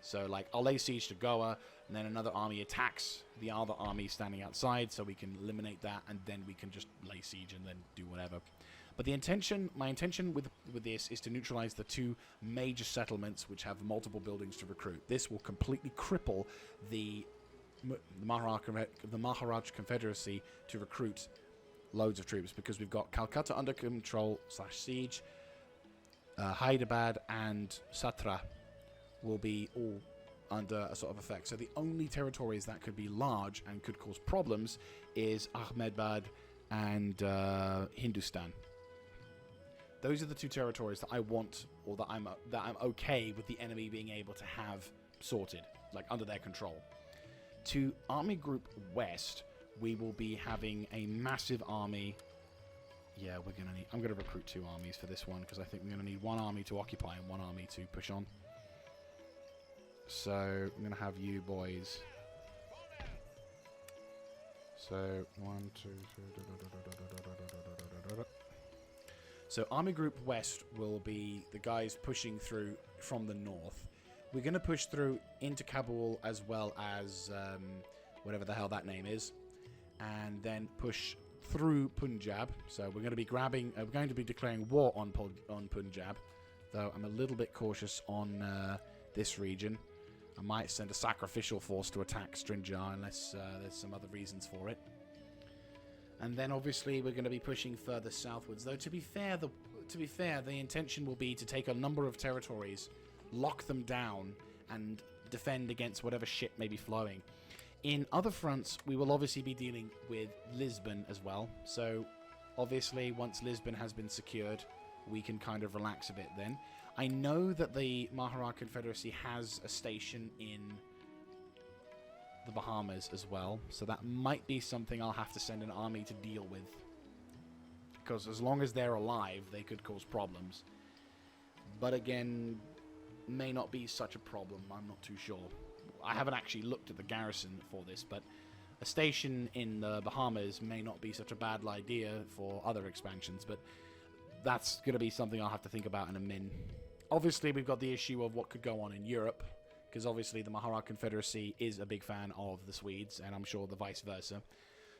So, like, I'll lay siege to Goa, and then another army attacks the other army standing outside, so we can eliminate that, and then we can just lay siege and then do whatever. But my intention with this is to neutralize the two major settlements which have multiple buildings to recruit. This will completely cripple the Maharaj Confederacy to recruit loads of troops, because we've got Calcutta under control / siege, Hyderabad and Satra will be all under a sort of effect. So the only territories that could be large and could cause problems is Ahmedabad and Hindustan. Those are the two territories that I want, or that I'm okay with the enemy being able to have sorted, like under their control. To Army Group West, we will be having a massive army. Yeah, I'm gonna recruit 2 armies for this one, because I think we're gonna need 1 army to occupy and 1 army to push on. So I'm gonna have you boys So, 1, 2, 3... So, Army Group West will be the guys pushing through from the north. We're going to push through into Kabul as well as whatever the hell that name is. And then push through Punjab. So, we're going to be we're going to be declaring war on Punjab. Though, I'm a little bit cautious on this region. I might send a sacrificial force to attack Strinjar unless there's some other reasons for it. And then obviously we're going to be pushing further southwards. Though to be fair, the intention will be to take a number of territories, lock them down, and defend against whatever shit may be flowing. In other fronts, we will obviously be dealing with Lisbon as well. So obviously once Lisbon has been secured, we can kind of relax a bit then. I know that the Mahara Confederacy has a station in the Bahamas as well, so that might be something I'll have to send an army to deal with. Because as long as they're alive, they could cause problems. But again, may not be such a problem, I'm not too sure. I haven't actually looked at the garrison for this, but a station in the Bahamas may not be such a bad idea for other expansions, but that's going to be something I'll have to think about in a min. Obviously, we've got the issue of what could go on in Europe, because obviously the Mahara Confederacy is a big fan of the Swedes, and I'm sure the vice versa.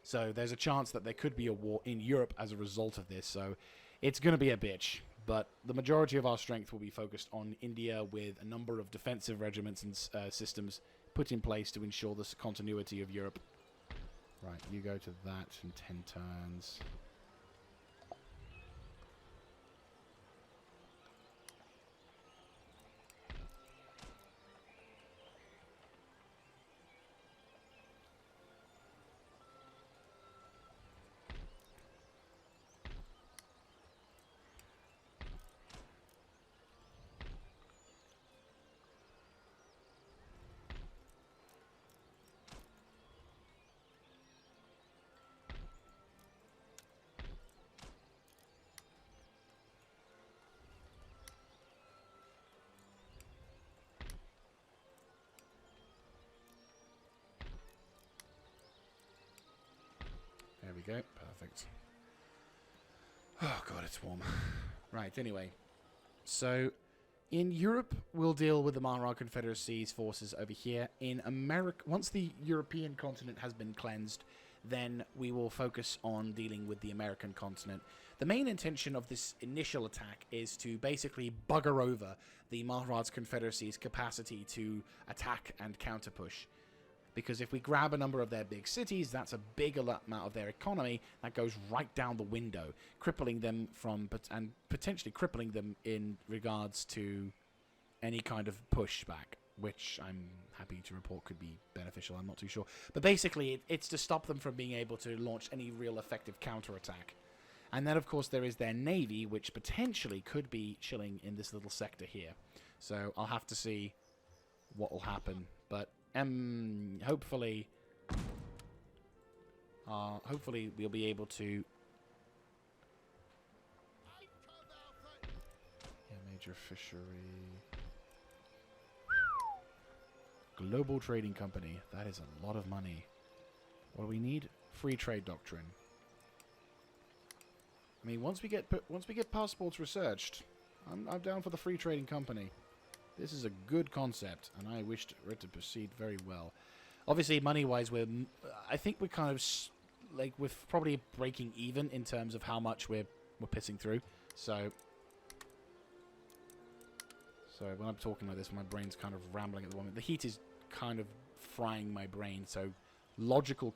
So there's a chance that there could be a war in Europe as a result of this, so it's going to be a bitch. But the majority of our strength will be focused on India, with a number of defensive regiments and systems put in place to ensure the continuity of Europe. Right, you go to that in 10 turns. There we go. Perfect. Oh, God, it's warm. Right, anyway. So, in Europe, we'll deal with the Mahara Confederacy's forces over here. In America, once the European continent has been cleansed, then we will focus on dealing with the American continent. The main intention of this initial attack is to basically bugger over the Mahara Confederacy's capacity to attack and counter-push. Because if we grab a number of their big cities, that's a big amount of their economy that goes right down the window, crippling them and potentially crippling them in regards to any kind of pushback, which I'm happy to report could be beneficial. I'm not too sure. But basically, it's to stop them from being able to launch any real effective counterattack. And then, of course, there is their navy, which potentially could be chilling in this little sector here. So I'll have to see what will happen. But hopefully we'll be able to. Yeah, major fishery. Global trading company. That is a lot of money. What do we need? Free trade doctrine. I mean, once we get passports researched, I'm down for the free trading company. This is a good concept, and I wish for it to proceed very well. Obviously, money-wise, I think we're kind of we're probably breaking even in terms of how much we're pissing through. So when I'm talking like this, my brain's kind of rambling at the moment. The heat is kind of frying my brain. So logical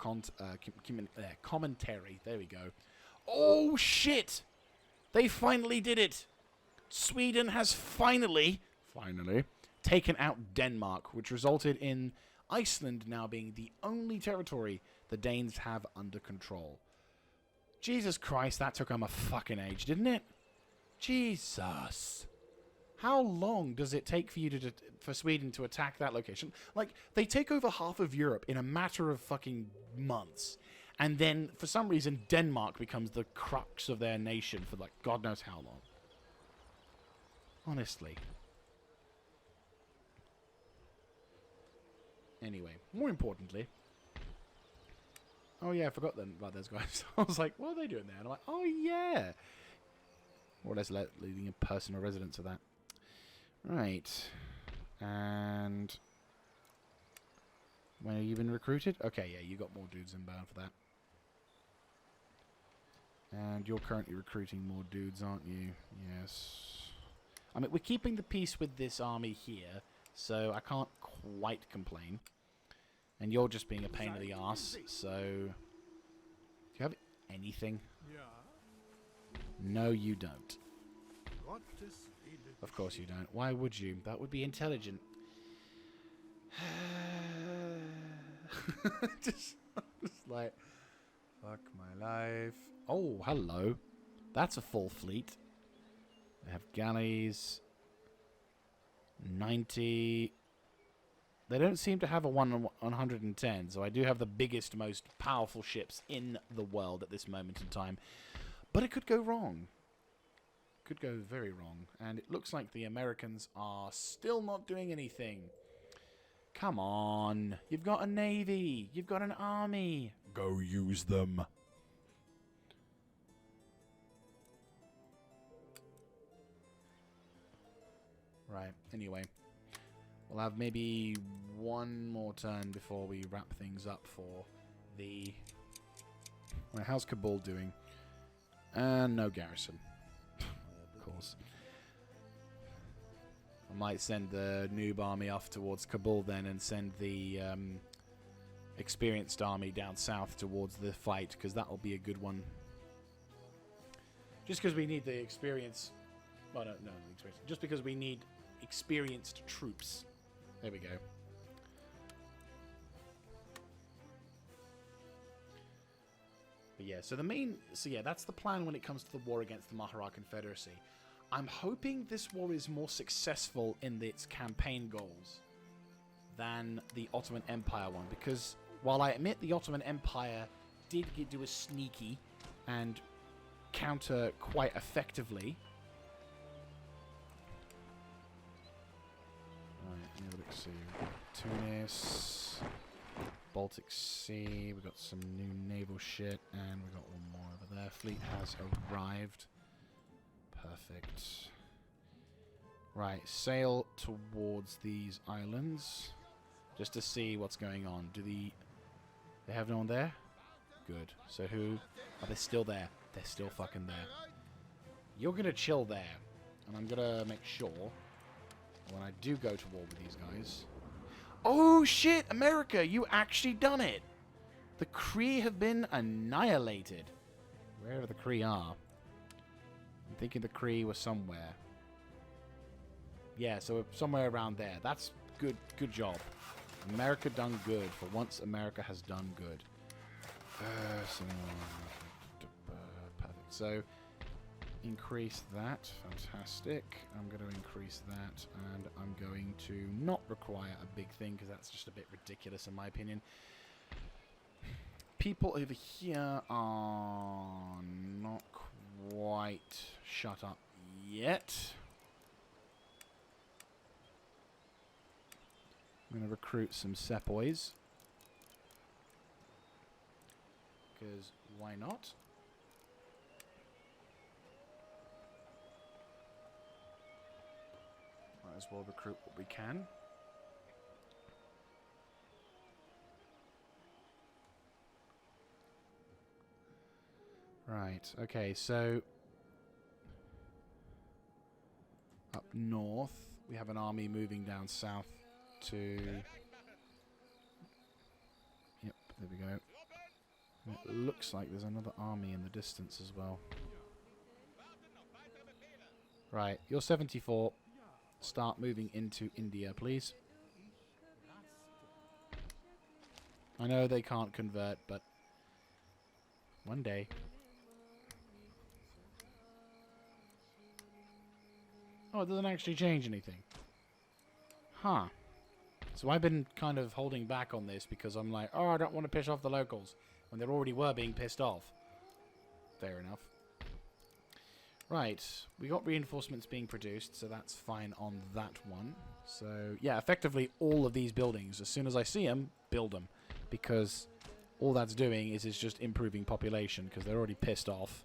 commentary. There we go. Oh shit! They finally did it. Sweden has finally taken out Denmark, which resulted in Iceland now being the only territory the Danes have under control. Jesus Christ, that took them a fucking age, didn't it? Jesus. How long does it take for you for Sweden to attack that location? Like, they take over half of Europe in a matter of fucking months. And then, for some reason, Denmark becomes the crux of their nation for, like, God knows how long. Honestly. Anyway, more importantly, Oh yeah, I forgot then about those guys. I was like, what are they doing there? And I'm like, oh yeah. More or less leading a personal residence of that. Right. And when have you been recruited? Okay, yeah, you got more dudes inbound for that. And you're currently recruiting more dudes, aren't you? Yes. I mean, we're keeping the peace with this army here, so I can't quite complain. And you're just being a pain in the ass, so... Do you have anything? No, you don't. Of course you don't. Why would you? That would be intelligent. just like... Fuck my life. Oh, hello. That's a full fleet. They have galleys. 90... They don't seem to have a 110, so I do have the biggest, most powerful ships in the world at this moment in time. But it could go wrong. Could go very wrong. And it looks like the Americans are still not doing anything. Come on. You've got a navy. You've got an army. Go use them. Right, anyway. We'll have maybe one more turn before we wrap things up for the... Right, how's Kabul doing? No garrison. Of course. I might send the noob army off towards Kabul then and send the experienced army down south towards the fight, because that'll be a good one. Just because we need the experience... Well, no, the experience. Just because we need experienced troops. There we go. But yeah, so the main... So yeah, that's the plan when it comes to the war against the Mahara Confederacy. I'm hoping this war is more successful in its campaign goals than the Ottoman Empire one. Because while I admit the Ottoman Empire did do a sneaky and counter quite effectively... Let's see, we've got Tunis, Baltic Sea, we've got some new naval shit, and we've got one more over there. Fleet has arrived. Perfect. Right, sail towards these islands, just to see what's going on. They have no one there? Good. So who? Are they still there? They're still fucking there. You're gonna chill there, and I'm gonna make sure when I do go to war with these guys... Oh shit, America, you actually done it! The Kree have been annihilated. Wherever the Kree are. I'm thinking the Kree were somewhere. Yeah, so somewhere around there. That's good. Good job. America done good. For once, America has done good. Perfect. So... increase that. Fantastic. I'm going to increase that, and I'm going to not require a big thing because that's just a bit ridiculous in my opinion. People over here are not quite shut up yet. I'm going to recruit some sepoys because why not? Might as well recruit what we can. Right, okay, so up north we have an army moving down south to... Yep, there we go. And it looks like there's another army in the distance as well. Right, you're 74. Start moving into India, please. I know they can't convert, but one day. Oh, it doesn't actually change anything. Huh. So I've been kind of holding back on this because I'm like, oh, I don't want to piss off the locals when they already were being pissed off. Fair enough. Right, we got reinforcements being produced, so that's fine on that one. So, yeah, effectively all of these buildings, as soon as I see them, build them. Because all that's doing is it's just improving population because they're already pissed off.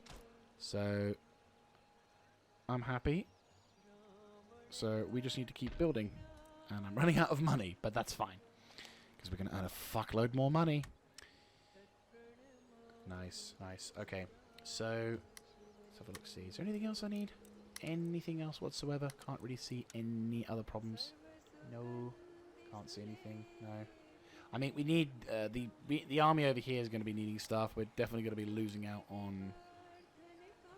So I'm happy. So we just need to keep building. And I'm running out of money, but that's fine. Because we're going to earn a fuckload more money. Nice, nice. Okay, so let's have a look. See, is there anything else I need? Anything else whatsoever? Can't really see any other problems. No, can't see anything. No. I mean, we need the army over here is going to be needing stuff. We're definitely going to be losing out on.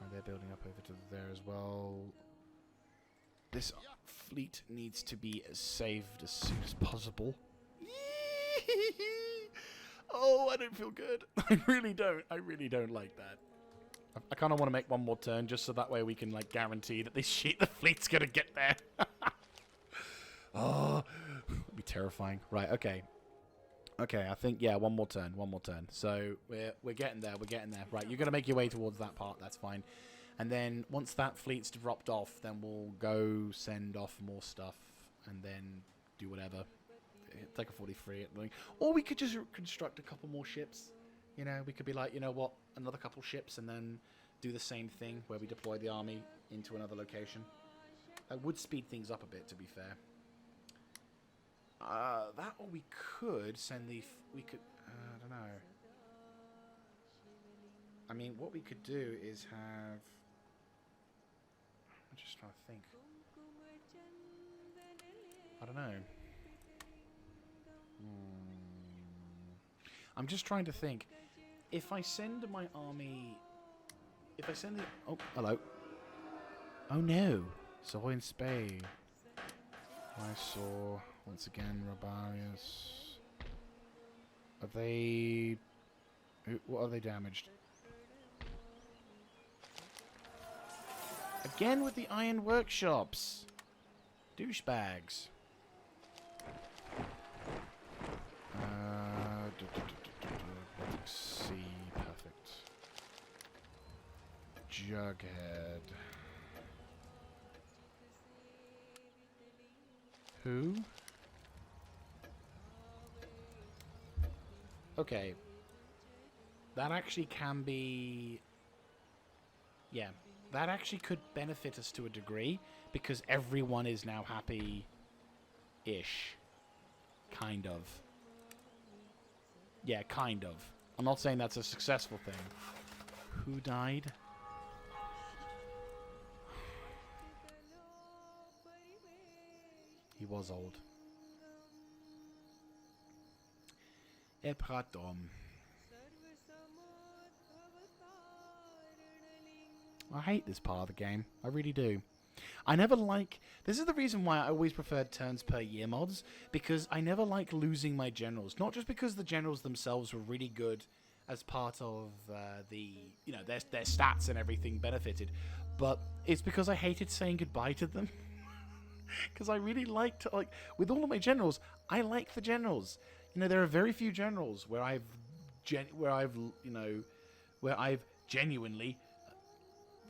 Oh, they're building up over to there as well. This fleet needs to be saved as soon as possible. Oh, I don't feel good. I really don't. I really don't like that. I kind of want to make one more turn just so that way we can like guarantee that this shit, the fleet's going to get there. Oh, that'd be terrifying. Right, okay. Okay, I think, yeah, one more turn. So we're getting there. We're getting there. Right, you're going to make your way towards that part. That's fine. And then once that fleet's dropped off, then we'll go send off more stuff and then do whatever. Take a 43 at the or we could just construct a couple more ships. You know, we could be like, you know what, another couple ships and then do the same thing where we deploy the army into another location. That would speed things up a bit, to be fair. That or we could send the... we could... I don't know. I mean, what we could do is have... I'm just trying to think. I don't know. I'm just trying to think. If I send my army... If I send the... Oh, hello. Oh no. Soy and sped. Mysore. Once again, Rabarius. Are they... What are they damaged? Again with the iron workshops. Douchebags. C, perfect. Jughead. Who? Okay. That actually can be... Yeah. That actually could benefit us to a degree, because everyone is now happy-ish. Kind of. Yeah, kind of. I'm not saying that's a successful thing. Who died? He was old. Epratom. I hate this part of the game. I really do. I never like... This is the reason why I always preferred turns per year mods, because I never like losing my generals. Not just because the generals themselves were really good as part of the... You know, their stats and everything benefited, but it's because I hated saying goodbye to them. Because I really liked... Like, with all of my generals, I like the generals. You know, there are very few generals where I've genuinely...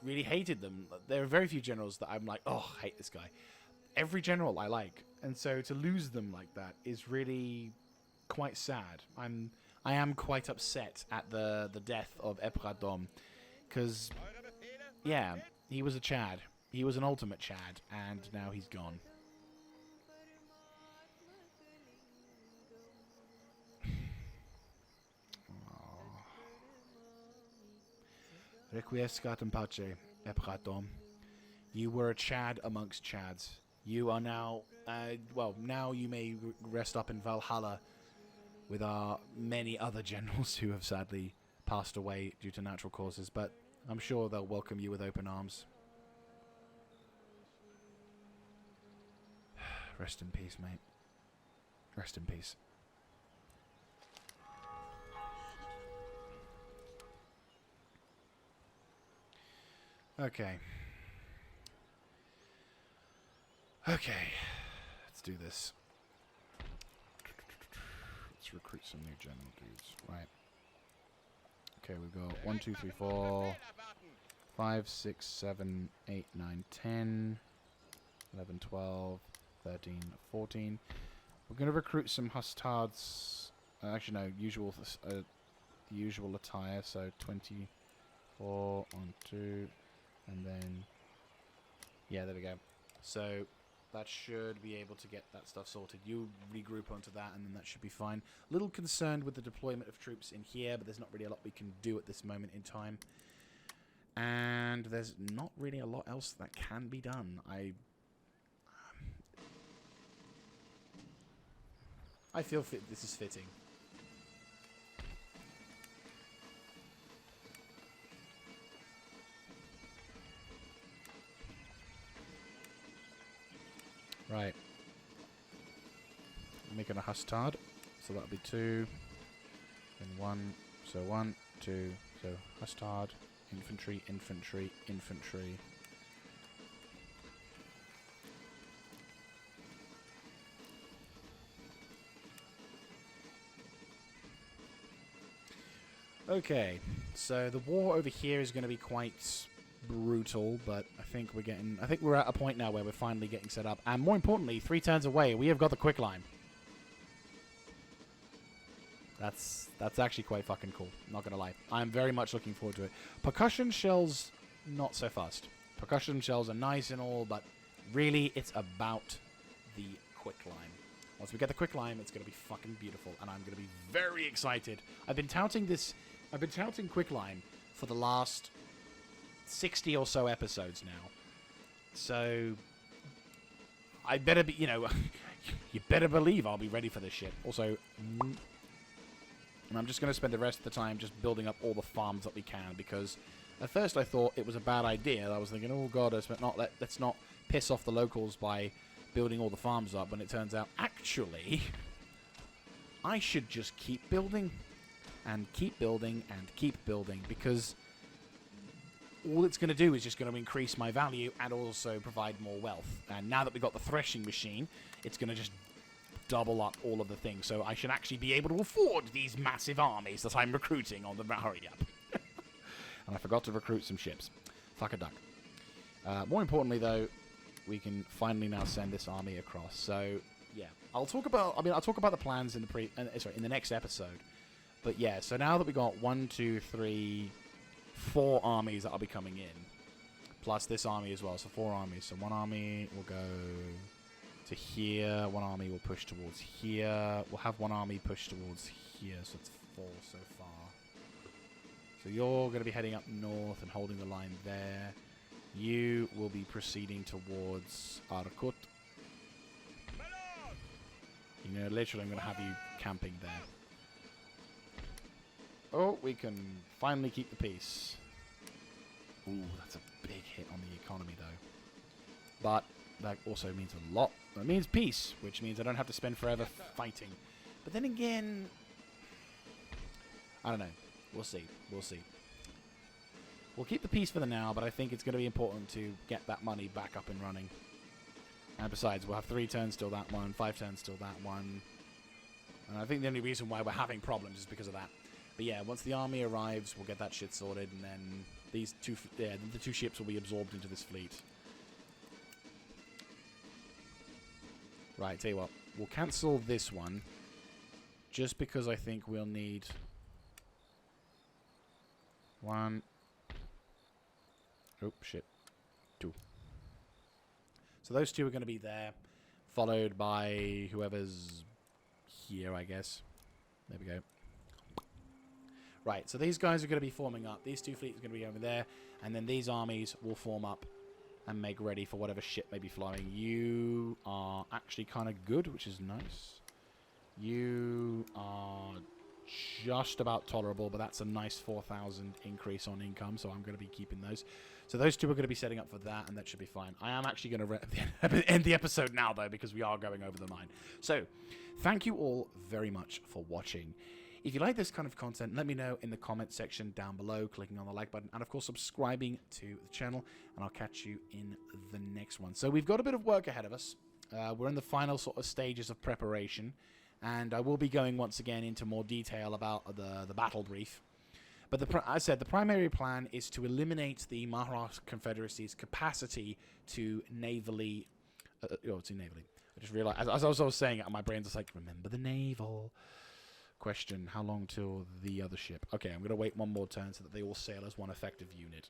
really hated them. There are very few generals that I'm like, oh, I hate this guy. Every general I like, and so to lose them like that is really quite sad. I am quite upset at the death of Epradom, because yeah, he was a Chad. He was an ultimate Chad, and now he's gone. Requiescat in pace, Epratom. You were a Chad amongst Chads. You are now, now you may rest up in Valhalla with our many other generals who have sadly passed away due to natural causes, but I'm sure they'll welcome you with open arms. Rest in peace, mate. Rest in peace. Okay. Okay. Let's do this. Let's recruit some new general dudes. Right. Okay, we've got 1, 2, 3, 4, 5, 6, 7, 8, 9, 10, 11, 12, 13, 14. We're going to recruit some Hustards. Actually, no, usual the usual attire. So 24 on 2, and then yeah, there we go. So that should be able to get that stuff sorted. You regroup onto that, and then that should be fine. A little concerned with the deployment of troops in here, but there's not really a lot we can do at this moment in time. And there's not really a lot else that can be done. I feel this is fitting. Right. Making a hastard. So that'll be 2. And 1. So 1, 2. So hastard. Infantry, infantry, infantry. Okay, so the war over here is going to be quite brutal, but I think we're at a point now where we're finally getting set up. And more importantly, 3 turns away, we have got the quicklime. That's actually quite fucking cool, not gonna lie. I'm very much looking forward to it. Percussion shells, not so fast. Percussion shells are nice and all, but really it's about the quicklime. Once we get the quicklime, it's gonna be fucking beautiful, and I'm gonna be very excited. I've been touting quicklime for the last 60 or so episodes now. So I better be, you better believe I'll be ready for this shit. Also, and I'm just going to spend the rest of the time just building up all the farms that we can, because at first I thought it was a bad idea. I was thinking, oh god, let's not piss off the locals by building all the farms up, when it turns out, actually, I should just keep building, and keep building, and keep building, because all it's going to do is just going to increase my value and also provide more wealth. And now that we've got the threshing machine, it's going to just double up all of the things, so I should actually be able to afford these massive armies that I'm recruiting on the hurry up. And I forgot to recruit some ships. Fuck a duck. More importantly, though, we can finally now send this army across. So yeah, I'll talk about the plans in the next episode. But yeah, so now that we got 1, 2, 3, 4 armies that will be coming in, plus this army as well. So 4 armies. So 1 army will go to here, 1 army will push towards here, we'll have 1 army push towards here, so it's 4 so far. So you're going to be heading up north and holding the line there. You will be proceeding towards Arkut. Literally I'm going to have you camping there. Oh, we can finally keep the peace. Ooh, that's a big hit on the economy though. But that also means a lot. That means peace, which means I don't have to spend forever fighting. But then again, I don't know. We'll see. We'll see. We'll keep the peace for the now, but I think it's going to be important to get that money back up and running. And besides, we'll have 3 turns till that one, 5 turns till that one. And I think the only reason why we're having problems is because of that. But yeah, once the army arrives, we'll get that shit sorted, and then the 2 ships will be absorbed into this fleet. Right, tell you what, we'll cancel this one, just because I think we'll need 1. Oh, shit. 2. So those 2 are going to be there, followed by whoever's here, I guess. There we go. Right, so these guys are going to be forming up. These 2 fleets are going to be over there, and then these armies will form up and make ready for whatever shit may be flying. You are actually kind of good, which is nice. You are just about tolerable, but that's a nice 4,000 increase on income, so I'm going to be keeping those. So those 2 are going to be setting up for that, and that should be fine. I am actually going to end the episode now, though, because we are going over the line. So, thank you all very much for watching. If you like this kind of content, let me know in the comment section down below, clicking on the like button, and of course subscribing to the channel, and I'll catch you in the next one. So we've got a bit of work ahead of us. We're in the final sort of stages of preparation, and I will be going once again into more detail about the battle brief. But as I said, the primary plan is to eliminate the Maharashtra Confederacy's capacity to navally... I just realized, as I was saying it, my brain's just like, remember the naval... Question, how long till the other ship? Okay, I'm going to wait one more turn so that they all sail as one effective unit.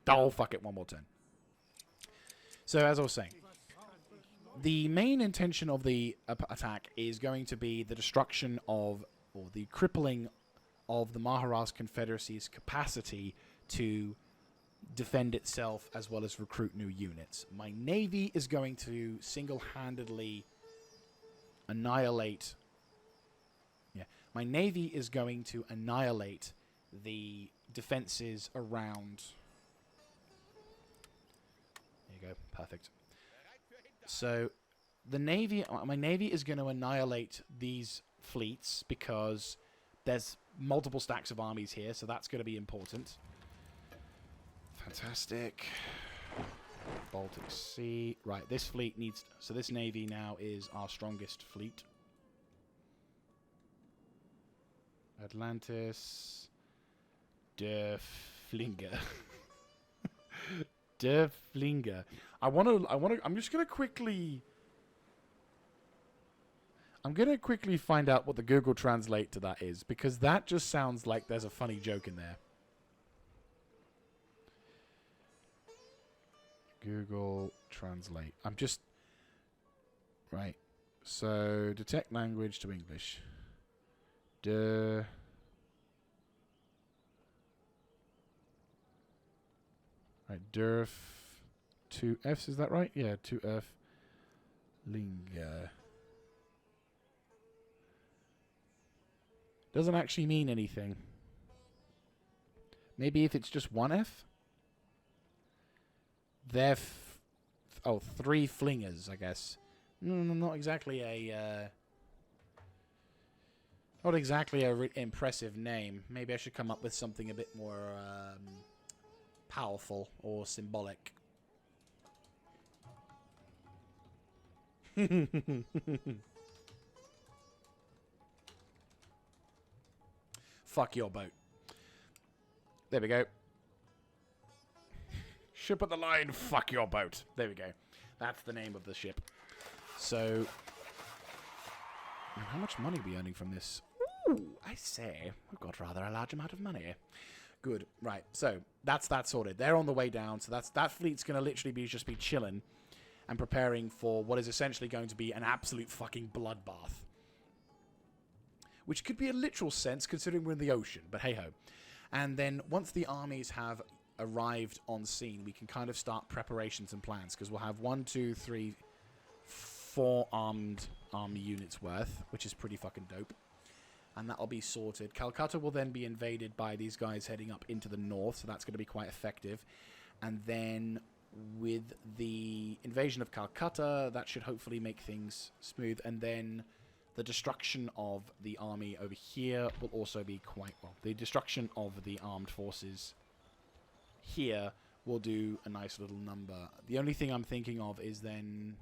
Oh, fuck it, one more turn. So, as I was saying, the main intention of the attack is going to be the destruction of, or the crippling of the Mahara's Confederacy's capacity to defend itself as well as recruit new units. My navy is going to single-handedly annihilate... Yeah, my navy is going to annihilate the defenses around... There you go, perfect. So, the navy, my navy is going to annihilate these fleets because there's multiple stacks of armies here, so that's going to be important. Fantastic. Baltic Sea. Right, this fleet needs... So this navy now is our strongest fleet. Atlantis. Der Flinger. Der Flinger. I'm just going to quickly... I'm going to quickly find out what the Google Translate to that is, because that just sounds like there's a funny joke in there. Google Translate. I'm just... Right. So, detect language to English. Right, derf. 2 Fs, is that right? Yeah, 2 F. Linger. Doesn't actually mean anything. Maybe if it's just 1 F? They're... Oh, 3 flingers, I guess. No, not exactly a... Not exactly a impressive name. Maybe I should come up with something a bit more powerful or symbolic. Fuck your boat. There we go. Ship of the line, fuck your boat. There we go. That's the name of the ship. So, how much money are we earning from this? Ooh, I say, we've got rather a large amount of money. Good. Right. So, that's that sorted. They're on the way down. So, that fleet's going to literally just be chilling and preparing for what is essentially going to be an absolute fucking bloodbath. Which could be a literal sense considering we're in the ocean, but hey-ho. And then once the armies have arrived on scene, we can kind of start preparations and plans, because we'll have 1, 2, 3, 4 armed army units worth, which is pretty fucking dope. And that'll be sorted. Calcutta will then be invaded by these guys heading up into the north, so that's going to be quite effective. And then with the invasion of Calcutta, that should hopefully make things smooth. And then the destruction of the army over here will also be quite well. The destruction of the armed forces here will do a nice little number. The only thing I'm thinking of is then...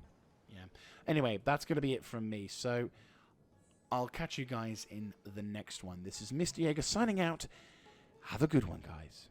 Yeah. Anyway, that's going to be it from me. So, I'll catch you guys in the next one. This is Mr. Jaeger signing out. Have a good one, guys.